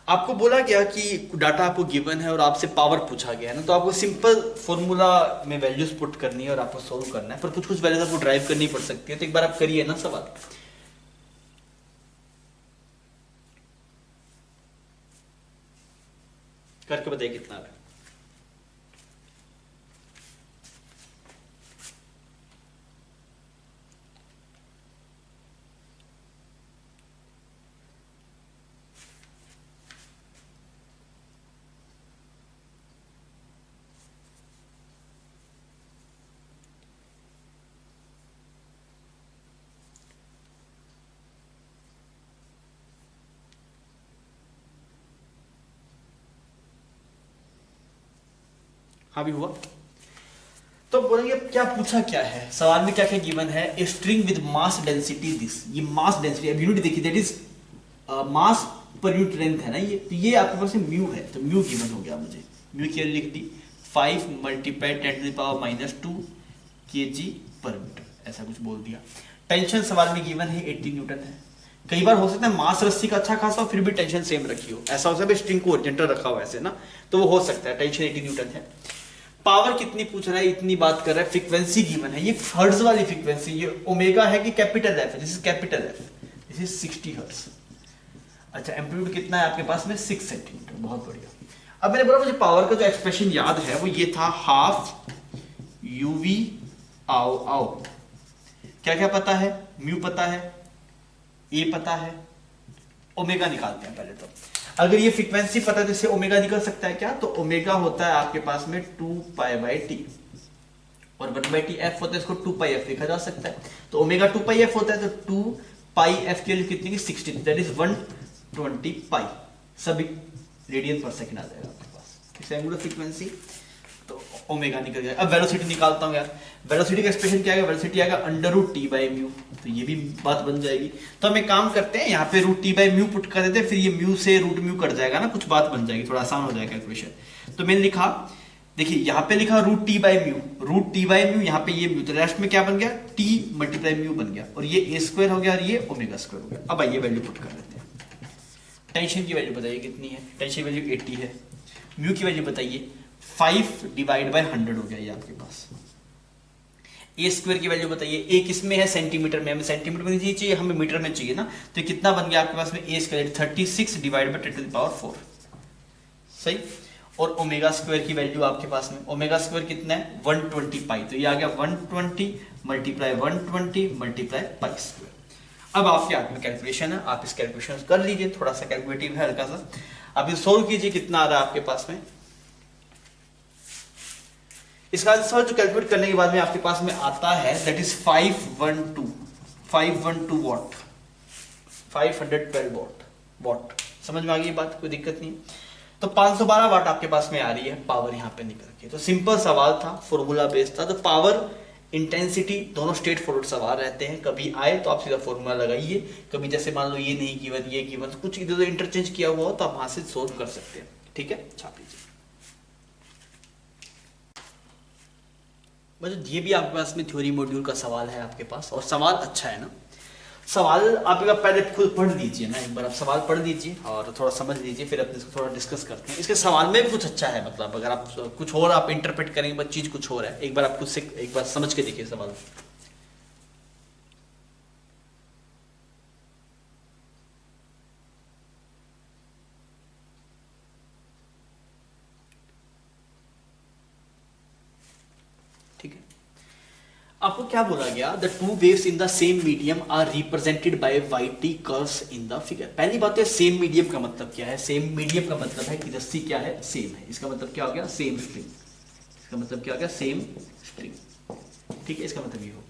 आपको बोला गया कि डाटा आपको गिवन है और आपसे पावर पूछा गया है ना, तो आपको सिंपल फॉर्मूला में वैल्यूज पुट करनी है और आपको सोल्व करना है, पर कुछ कुछ वैल्यूज आपको ड्राइव करनी पड़ सकती है। तो एक बार आप करिए ना सवाल, करके बताइए कितना है। हाँ भी हुआ। तो बोलेंगे क्या पूछा क्या है सवाल में, क्या क्या गिवन है, a string with mass density this, ये मास डेंसिटी अब यूनिट देखिए that is mass per unit length है ना ये, तो ये आपके पास म्यू है, तो म्यू गिवन हो गया मुझे, म्यू की लिख दी 5 मल्टीप्लाई 10⁻² kg पर मीटर, ऐसा कुछ बोल दिया। टेंशन सवाल में गिवन है 80 न्यूटन है। कई बार हो सकता है मास रस्सी का अच्छा खासा फिर भी टेंशन सेम रखी हो, ऐसा हो सकता है स्ट्रिंग को ओरिजेंटल रखा हो ऐसे ना, तो वो हो सकता है। टेंशन 80 न्यूटन है। पावर कितनी पूछ रहा है, इतनी बात कर रहा है। फ्रीक्वेंसी गिवन है, ये हर्ट्ज वाली फ्रीक्वेंसी, ये ओमेगा है कि कैपिटल एफ है, this is capital F, this is 60 hertz. अच्छा एम्पलीट्यूड कितना है आपके पास में, 6 सेंटीमीटर, बहुत बढ़िया। अब मैंने बोला मुझे पावर का जो एक्सप्रेशन याद है वो ये था, हाफ यूवी आओ आओ, क्या क्या पता है, म्यू पता है, ए पता है, ओमेगा निकालते हैं पहले। तो अगर ये फ्रीक्वेंसी पता है तो इससे ओमेगा निकल सकता है क्या, तो ओमेगा होता है आपके पास में 2π/t और 1/t f होता है, इसको 2πf लिखा जा सकता है। तो ओमेगा 2πf होता है, तो 2πf के लिए कितनी की 60, दैट इज 120 पाई सब रेडियन पर सेकंड आ जाएगा आपके पास, इस एंगुलर फ्रीक्वेंसी, तो ओमेगा निकल जाएगा। अब वेलोसिटी निकालता हूं यार, वेलोसिटी का एक्सप्रेशन क्या आएगा, वेलोसिटी आएगा √t/μ, तो ये भी बात बन जाएगी। तो हम एक काम करते हैं, यहाँ पे √t/μ पुट कर देते हैं, फिर ये म्यू से √μ कट जाएगा ना, कुछ बात बन जाएगी, थोड़ा आसान हो जाएगा कैलकुलेशन। तो मैंने लिखा, देखिए यहाँ पे लिखा √t/μ, यहाँ पे ये म्यू, तो रेस्ट में क्या बन गया, t × μ बन गया, और ये a² हो गया और ये ω² हो गया। अब आइए वैल्यू पुट कर देते हैं। टेंशन की वैल्यू बताइए कितनी है, टेंशन वैल्यू 80 है, म्यू की वैल्यू बताइए 5 / 100 हो गया ये आपके पास। ए स्क्वायर की वैल्यू बताइए, ए किस में है, सेंटीमीटर में, हमें सेंटीमीटर में नहीं चाहिए, हमें मीटर में चाहिए ना, तो ये कितना बन गया आपके पास में, ए स्क्वायर 36 डिवाइड बाई 10⁴ सही। और ओमेगा स्क्वायर की वैल्यू आपके पास में, ओमेगा स्क्वायर कितना है 120 पाई, तो ये आ गया 120 मल्टीप्लाई 120 मल्टीप्लाई पाई स्क्वायर। अब आपके हाथ में कैलकुलेशन है, आप इस कैलकुलेशन कर लीजिए, थोड़ा सा कैलकुलेटिव है हल्का सा। अब ये सोल्व कीजिए, कितना आ रहा है आपके पास में। इसका आंसर जो कैलकुलेट करने के बाद में आपके पास में आता है दैट इज 512 वॉट, 512 वॉट। समझ में आ गई बात, कोई दिक्कत नहीं। तो 512 वाट आपके पास में आ रही है पावर यहाँ पे निकल के। तो सिंपल सवाल था, फॉर्मूला बेस्ड था। तो पावर इंटेंसिटी दोनों स्ट्रेट फॉरवर्ड सवाल रहते हैं, कभी आए तो आप सीधा फॉर्मूला लगाइए, कभी जैसे मान लो ये नहीं गिवन ये गिवन, कुछ इधर उधर इंटरचेंज किया हुआ हो तो आप वहां से सोल्व कर सकते हैं। ठीक है, छाप लीजिए। मतलब ये भी आपके पास में थ्योरी मॉड्यूल का सवाल है आपके पास, और सवाल अच्छा है ना। सवाल आप पहले खुद पढ़ लीजिए ना, एक बार आप सवाल पढ़ लीजिए और थोड़ा समझ लीजिए, फिर अपने इसको थोड़ा डिस्कस करते हैं। इसके सवाल में भी कुछ अच्छा है, मतलब अगर आप कुछ और आप इंटरप्रेट करेंगे बट चीज कुछ और है, एक बार आप खुद से एक बार समझ के देखिए सवाल। ठीक है, आपको क्या बोला गया, the two waves in the same medium are represented by y curves in the figure. पहली बात है सेम मीडियम का मतलब क्या है, सेम मीडियम का मतलब है कि रस्सी क्या है, सेम है। इसका मतलब क्या हो गया, सेम स्ट्रिंग। इसका मतलब क्या हो गया, सेम स्ट्रिंग। ठीक है, इसका मतलब ये हो गया।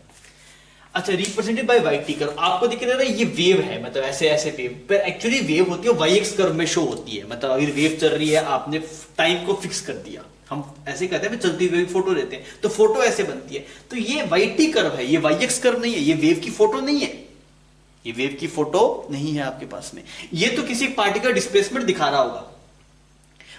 अच्छा, रिप्रेजेंटेड बाय वाई कर्व, आपको दिख रहा है ये वेव है, मतलब ऐसे ऐसे वेव, पर एक्चुअली वेव होती है वाई एक्स कर्व में शो होती है। मतलब अगर वेव चल रही है, आपने टाइम को फिक्स कर दिया, हम ऐसे कहते हैं चलती हुई फोटो लेते हैं तो फोटो ऐसे बनती है। तो ये वाई कर्व है, ये वाई एक्स कर्व नहीं है, ये वेव की फोटो नहीं है, ये वेव की फोटो नहीं है आपके पास में। ये तो किसी पार्टिकल डिस्प्लेसमेंट दिखा रहा होगा।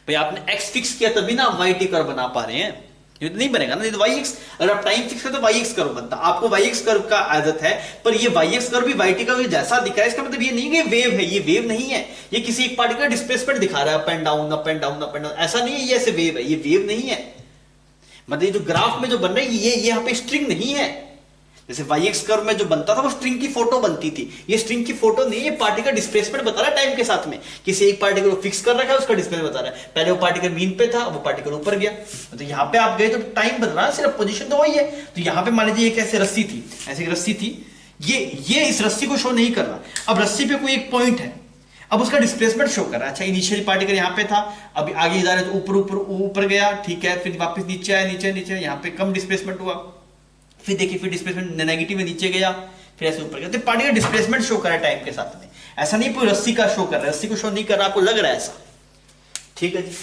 भाई आपने एक्स फिक्स किया तभी ना आप वाई कर्व बना पा रहे हैं, ये तो नहीं बनेगा ना। वाई एक्स, अगर आप टाइम फिक्स करें तो वाई एक्स कर्व बनता, आपको वाई एक्स कर्व का आदत है, पर ये वाई एक्स कर्व भी वाई टी कर्व जैसा दिखा है, इसका मतलब ये नहीं कि वेव है, ये वेव नहीं है, ये किसी एक पार्टिकल डिस्प्लेसमेंट दिखा रहा है, up and down up and down up and down, ऐसा नहीं है ये ऐसे वेव है, ये वेव नहीं है। मतलब ये जो ग्राफ में जो बन रहा है ये यहाँ पे स्ट्रिंग नहीं है। जैसे वाई एक्स कर्व में जो बनता था वो स्ट्रिंग की फोटो बनती थी, ये स्ट्रिंग की फोटो नहीं, ये पार्टिकल डिस्प्लेसमेंट बता रहा है टाइम के साथ में, किसी एक पार्टिकल को फिक्स कर रखा है, उसका डिस्प्लेसमेंट बता रहा है। पहले वो पार्टिकल मीन पे था, वो पार्टिकल ऊपर गया, तो यहाँ पे आप गए तो टाइम बदल रहा है, सिर्फ पोजीशन तो वही है। तो यहाँ पे मान लीजिए एक ऐसे रस्सी थी, ऐसी रस्सी थी, ये इस रस्सी को शो नहीं कर रहा। अब रस्सी पे कोई एक पॉइंट है, अब उसका डिस्प्लेसमेंट शो कर रहा है। अच्छा, इनिशियल पार्टिकल यहाँ पे था, अभी आगे जा रहे तो ऊपर ऊपर ऊपर गया, ठीक है, फिर वापस नीचे आया, नीचे नीचे, यहाँ पे कम डिस्प्लेसमेंट हुआ, फिर देखिए फिर डिस्प्लेसमेंट नेगेटिव में नीचे गया, फिर ऐसे ऊपर गया। तो पार्टिकल डिस्प्लेसमेंट शो कर रहा है टाइम के साथ में, ऐसा नहीं कोई रस्सी का शो कर रहा है, रस्सी को शो नहीं कर रहा, आपको लग रहा है ऐसा। ठीक है जी,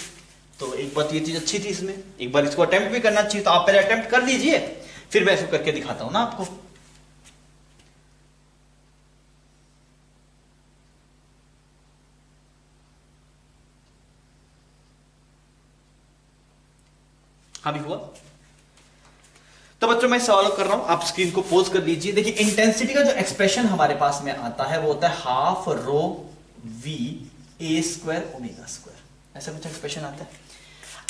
तो एक बात ये चीज अच्छी थी इसमें, एक बार इसको अटेम्प्ट भी करना चाहिए, तो आप पहले अटेम्प्ट कर लीजिए, फिर मैं इसको करके दिखाता हूं ना आपको। हाँ भी हुआ। तो बच्चों मैं सवाल कर रहा हूं, आप स्क्रीन को पोज कर लीजिए। देखिए इंटेंसिटी का जो एक्सप्रेशन हमारे पास में आता है वो होता है half rho v A square omega square, ऐसा कुछ एक्सप्रेशन आता है।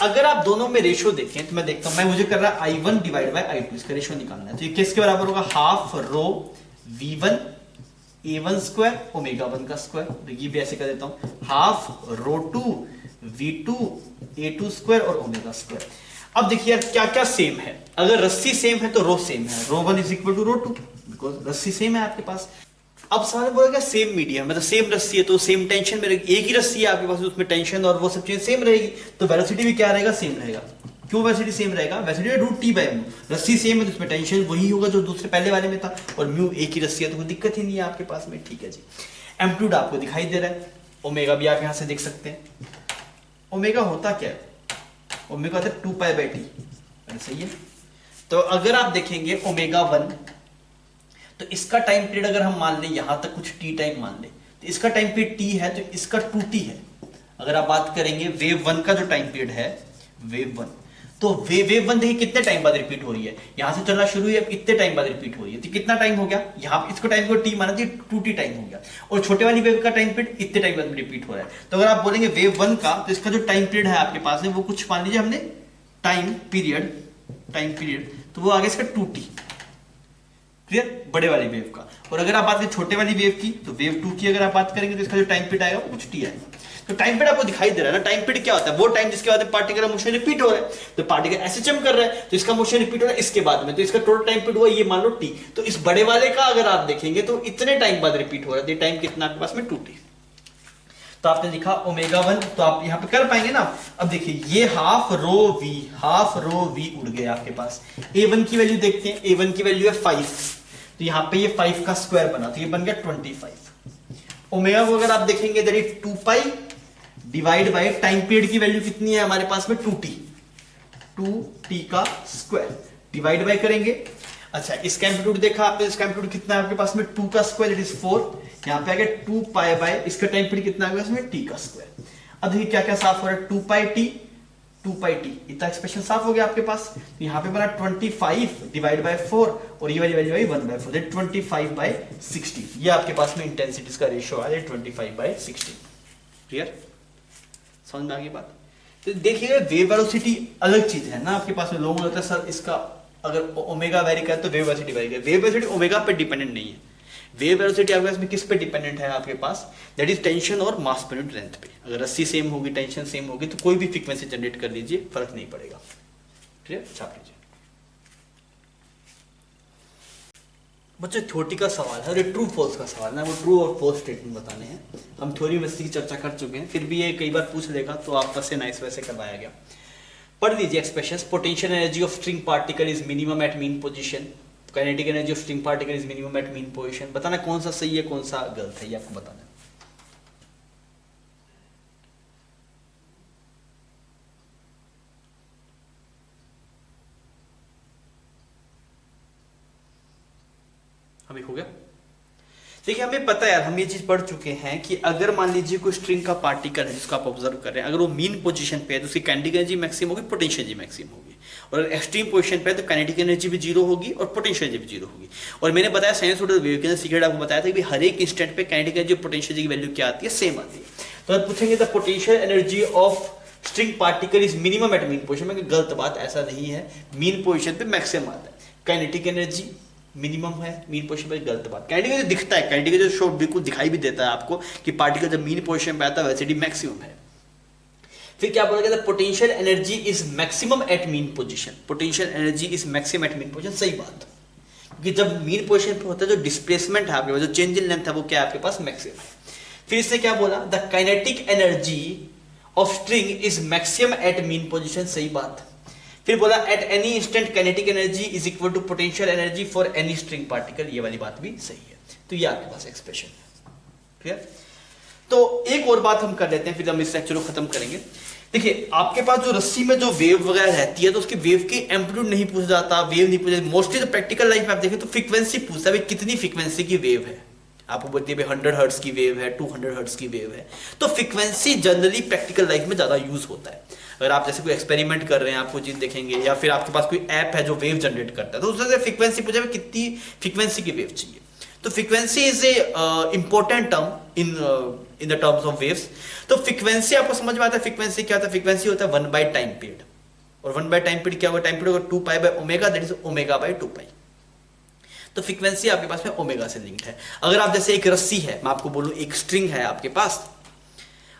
अगर आप दोनों में रेशियो देखें तो मैं देखता हूं, मैं मुझे कर रहा है I1 डिवाइड बाय I2, इसका रेशियो निकालना है। तो ये किसके बराबर होगा, half rho V1 A1 square omega 1 का स्क्वायर। तो ये भी ऐसे कर देता हूं, half rho 2 V2 A2 square और ओमेगा स्क्वायर। अब देखिए यार क्या क्या सेम है, अगर रस्सी सेम है तो रो सेम है, rho 1 is equal to rho 2, because रस्सी सेम है आपके पास। अब सवाल बोलेगा सेम मीडियम, मतलब सेम रस्सी है तो सेम टेंशन में रहेगी, एक ही रस्सी है आपके पास, उसमें टेंशन और वो सब चीजें सेम रहेगी, तो वेलोसिटी भी क्या रहेगा, सेम रहेगा। क्यों वेलोसिटी सेम रहेगा, velocity root t by mu, रस्सी सेम है तो उसमें टेंशन वही होगा जो दूसरे पहले वाले में था, और म्यू एक ही रस्सी है तो कोई दिक्कत ही नहीं है आपके पास में। ठीक है जी, एम्पलीट्यूड आपको दिखाई दे रहा है, ओमेगा भी आप यहां से देख सकते हैं। ओमेगा होता क्या है, ओमेगा होता है 2 पाई बाय टी, सही है। तो अगर आप देखेंगे ओमेगा 1, तो इसका टाइम पीरियड अगर हम मान लें यहां तक कुछ टी टाइम मान लें, तो इसका टाइम पीरियड टी है तो इसका 2t है। अगर आप बात करेंगे वेव 1 का जो टाइम पीरियड है, वेव 1, तो वेव 1 देखिए कितने टाइम बाद रिपीट हो रही है, यहां से चलना शुरू हुई है, इतने टाइम बाद रिपीट हो रही है, तो कितना टाइम हो गया, यहां इसको टाइम को टी माना, 2t टाइम हो गया, और छोटे वाली वेव का टाइम पीरियड इतने टाइम बाद रिपीट हो रहा है। तो अगर आप बोलेंगे वेव 1 का, तो इसका जो टाइम पीरियड है आपके पास है वो कुछ मान लीजिए हमने टाइम पीरियड, तो वो आ गया इसका 2t, क्लियर, बड़े वाली वेव का। और अगर आप बात करें छोटे वाली वेव की, तो वेव 2 की अगर आप बात करेंगे तो इसका जो टाइम पीरियड आएगा वो कुछ टी आएगा। तो टाइम पीरियड आपको दिखाई दे रहा है ना, टाइम पीरियड क्या होता है, वो टाइम जिसके बाद पार्टिकल का मोशन रिपीट हो रहा है। तो पार्टिकल ऐसे जंप कर रहा है तो इसका मोशन रिपीट हो रहा है इसके बाद में, तो इसका टोटल टाइम पीरियड हुआ ये मान लो टी। तो इस बड़े वाले का अगर आप देखेंगे तो इतने टाइम बाद रिपीट हो रहा है, तो टाइम कितना आपके पास में 2t। तो आपने लिखा ω1, तो आप यहां पे कर पाएंगे ना। अब देखिए ये हाफ रो वी उड़ गया आपके पास। A1 की वैल्यू देखते हैं, A1 की वैल्यू है 5, तो यहां पे ये 5 का स्क्वायर बना, तो ये बन गया 25। ओमेगा को अगर आप देखेंगे that is 2 pi divide by time period की वैल्यू कितनी है हमारे पास में 2t का स्क्वायर डिवाइड बाय करेंगे। अच्छा इसका एम्पलीट्यूड देखा आपने, इसका एम्पलीट्यूड कितना है आपके पास में 2 का स्क्वायर इट इज 4, यहां पे आ गया 2 पाई बाय इसका टाइम पीरियड कितना आ गया इसमें t का स्क्वायर। अब देखिए क्या क्या साफ हो रहा है, 2 पाई t इतना एक्सप्रेशन साफ हो गया आपके पास। तो यहां पे बना 25 डिवाइड बाय 4 और ये वाली वैल्यू आई 1/4 दैट 25/60। ये आपके पास में इंटेंसिटीज का रेशियो आ रहा है 25/60। क्लियर, समझ में आ गई बात। तो देखिएगा वेव वेलोसिटी अलग चीज है ना आपके पास में। लोगों को लगता है सर इसका अगर ओमेगा वेरी करे तो वेव वेलोसिटी वेरी करे। वेव वेलोसिटी ओमेगा पे डिपेंडेंट नहीं है, वेव वेलोसिटी आपके पास में किस पे डिपेंडेंट है आपके पास, दैट इज टेंशन और मास पर यूनिट लेंथ पे। अगर रस्सी सेम होगी, टेंशन सेम होगी, तो कोई भी फ्रीक्वेंसी जनरेट कर लीजिए, फर्क नहीं पड़ेगा। क्लियर, छाप लीजिए बच्चों। थ्योरी का सवाल है, ट्रू फॉल्स का सवाल है, वो ट्रू और फॉल्स स्टेटमेंट बताने हैं। हम थ्योरी में इसकी चर्चा कर चुके हैं, फिर भी ये कई बार पूछ लेगा तो आपका से नाइस वैसे करवाया गया। पढ़ लीजिए expressions. Potential energy of string particle is minimum at mean position, kinetic energy of string particle is minimum at mean position. बताना कौन सा सही है कौन सा गलत है, ये आपको बताना है। अभी हो गया। देखिए हमें पता है यार, हम ये चीज पढ़ चुके हैं कि अगर मान लीजिए कोई स्ट्रिंग का पार्टिकल है जिसको आप ऑब्जर्व कर रहे हैं, अगर वो मीन पोजीशन पे है तो उसकी काइनेटिक एनर्जी मैक्सिमम होगी, पोटेंशियल एनर्जी मैक्सिमम होगी। और अगर एक्सट्रीम पोजीशन पे है तो काइनेटिक एनर्जी भी जीरो होगी और पोटेंशियल एनर्जी भी जीरो होगी। और मैंने बताया साइनसॉइडल वेव के अंदर सीक्रेट आपको बताया था कि हर एक इंस्टेंट पे काइनेटिक एनर्जी और पोटेंशियल एनर्जी की वैल्यू क्या आती है, सेम आती है। तो अब पूछेंगे the potential energy of string particle is minimum at mean position में, गलत बात, ऐसा नहीं है। मीन पोजीशन पे मैक्सिमम आता है। काइनेटिक एनर्जी मिनिमम है मीन पोजीशन पर, गलत बात। काइनेटिक एनर्जी दिखता है, काइनेटिक एनर्जी शो बिल्कुल दिखाई भी देता है आपको कि पार्टिकल जब मीन पोजीशन पे आता है वेलोसिटी मैक्सिमम है। फिर क्या बोला गया, potential energy is maximum at mean position, potential energy is maximum at mean position, सही बात। क्योंकि जब मीन पोजीशन पे होता है जो डिस्प्लेसमेंट है आपके पास, जो चेंज इन लेंथ है वो क्या है आपके पास, मैक्सिमम है। फिर इसने क्या बोला, the kinetic energy of string is maximum at mean position, सही बात। फिर बोला at any instant kinetic energy is equal to potential energy for any string particle, ये वाली बात भी सही है। तो ये आपके पास एक्सप्रेशन है। क्लियर। तो एक और बात हम कर लेते हैं, फिर हम इस लेक्चर को खत्म करेंगे। देखिए आपके पास जो रस्सी में जो वेव वगैरह रहती है तो उसकी वेव की एम्पलीट्यूड नहीं पूछा जाता, वेव नहीं पूछा। मोस्टली तो प्रैक्टिकल लाइफ में आप देखें तो फ्रीक्वेंसी पूछता है, कितनी फ्रीक्वेंसी की वेव है। आपको बोलती है 100 हर्ट्ज की वेव है, 200 हर्ट्ज की वेव है। तो फ्रीक्वेंसी जनरली प्रैक्टिकल लाइफ में ज्यादा यूज होता है। अगर आप जैसे कोई एक्सपेरिमेंट कर रहे हैं, आपको चीज देखेंगे, या फिर आपके पास कोई ऐप है जो वेव जनरेट करता है, तो उससे फ्रीक्वेंसी पूछा कितनी फ्रीक्वेंसी की वेव चाहिए। तो frequency is a important term in the terms of waves. तो फ्रीक्वेंसी आपको समझ में आता है, फ्रीक्वेंसी क्या होता है, फ्रीक्वेंसी होता है 1 बाय टाइम पीरियड। और 1 बाय टाइम पीरियड क्या होगा, टाइम पीरियड होगा 2 pi by omega, that is omega bye 2 पाई। तो फ्रीक्वेंसी आपके पास में ओमेगा से लिंक्ड है। अगर आप जैसे एक रस्सी है, मैं आपको बोलूं एक स्ट्रिंग है आपके पास,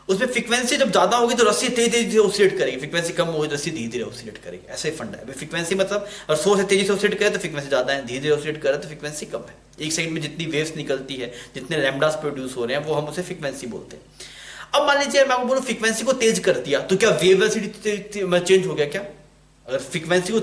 उसमें फ्रीक्वेंसी जब ज्यादा होगी तो रस्सी तेजी तेजी से ऑसिलेट करेगी, फ्रीक्वेंसी कम होगी तो रस्सी धीरे धीरे ऑसिलेट करेगी। ऐसा ही फंडा है फ्रीक्वेंसी, मतलब और सोर्स से तेजी से ऑसिलेट करे तो फ्रीक्वेंसी ज्यादा है, धीरे धीरे ऑसिलेट करे तो फ्रीक्वेंसी कम है। एक सेकंड में जितनी वेव्स निकलती है, जितने लैम्डास प्रोड्यूस हो रहे हैं, वो हम उसे फ्रीक्वेंसी बोलते हैं। अब मान लीजिए मैं आपको बोलूं फ्रीक्वेंसी को तेज कर दिया तो क्या वेव वेलोसिटी चेंज हो गया क्या? अगर फ्रीक्वेंसी को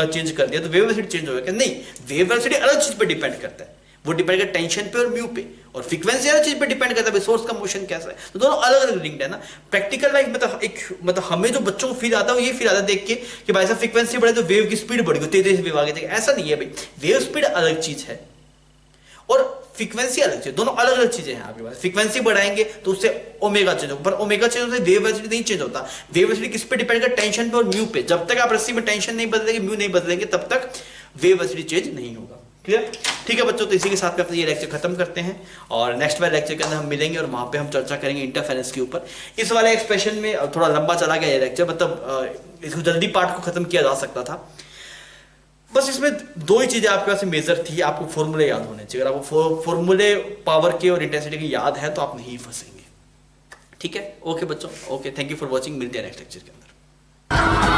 चेंज कर दिया तो वेव वेलोसिटी चेंज हो गया क्या? नहीं, वेव वेलोसिटी अलग चीज पे डिपेंड करता है, वो डिपेंड करता है टेंशन पे और म्यू पे, और फ्रीक्वेंसी अलग चीज पे डिपेंड करता है सोर्स का मोशन कैसा है। तो दोनों अलग अलग लिंक्ड है ना। प्रैक्टिकल लाइफ में तो एक मतलब हमें जो बच्चों को फील आता है वो ये फील आता है देख के कि भाई साहब फ्रीक्वेंसी बढ़े तो वेव की स्पीड बढ़ गई, तेजी से वेव आगे देखे। ऐसा नहीं है भाई, वेव स्पीड अलग चीज है और फ्रीक्वेंसी अलग चीज, दोनों अलग अलग चीजें हैं आपके पास। फ्रीक्वेंसी बढ़ाएंगे तो उससे ओमेगा चेंज होगा, पर ओमेगा चेंज होता है, वेव वेलोसिटी नहीं चेंज होता। वेव वेलोसिटी किस पे डिपेंड करता है? टेंशन पे और म्यू पे। जब तक आप रस्सी में टेंशन नहीं बदलेंगे, म्यू नहीं बदलेंगे, तब तक वेव वेलोसिटी चेंज नहीं होगा। क्लियर? ठीक है बच्चों, तो इसी के साथ में अपना ये लेक्चर खत्म करते हैं और नेक्स्ट वाले लेक्चर के अंदर हम मिलेंगे और वहां पे हम चर्चा करेंगे इंटरफेरेंस के ऊपर। इस वाले एक्सप्रेशन में थोड़ा लंबा चला गया ये लेक्चर, मतलब इसको जल्दी पार्ट को खत्म किया जा सकता था। बस इसमें दो ही चीजें आपके पास मेजर थी, आपको फॉर्मूले याद होने चाहिए। अगर आपको फॉर्मूले पावर के और इंटेंसिटी के याद है तो आप नहीं फंसेंगे। ठीक है, ओके बच्चों, okay, thank you for watching, मिलते हैं नेक्स्ट लेक्चर के अंदर।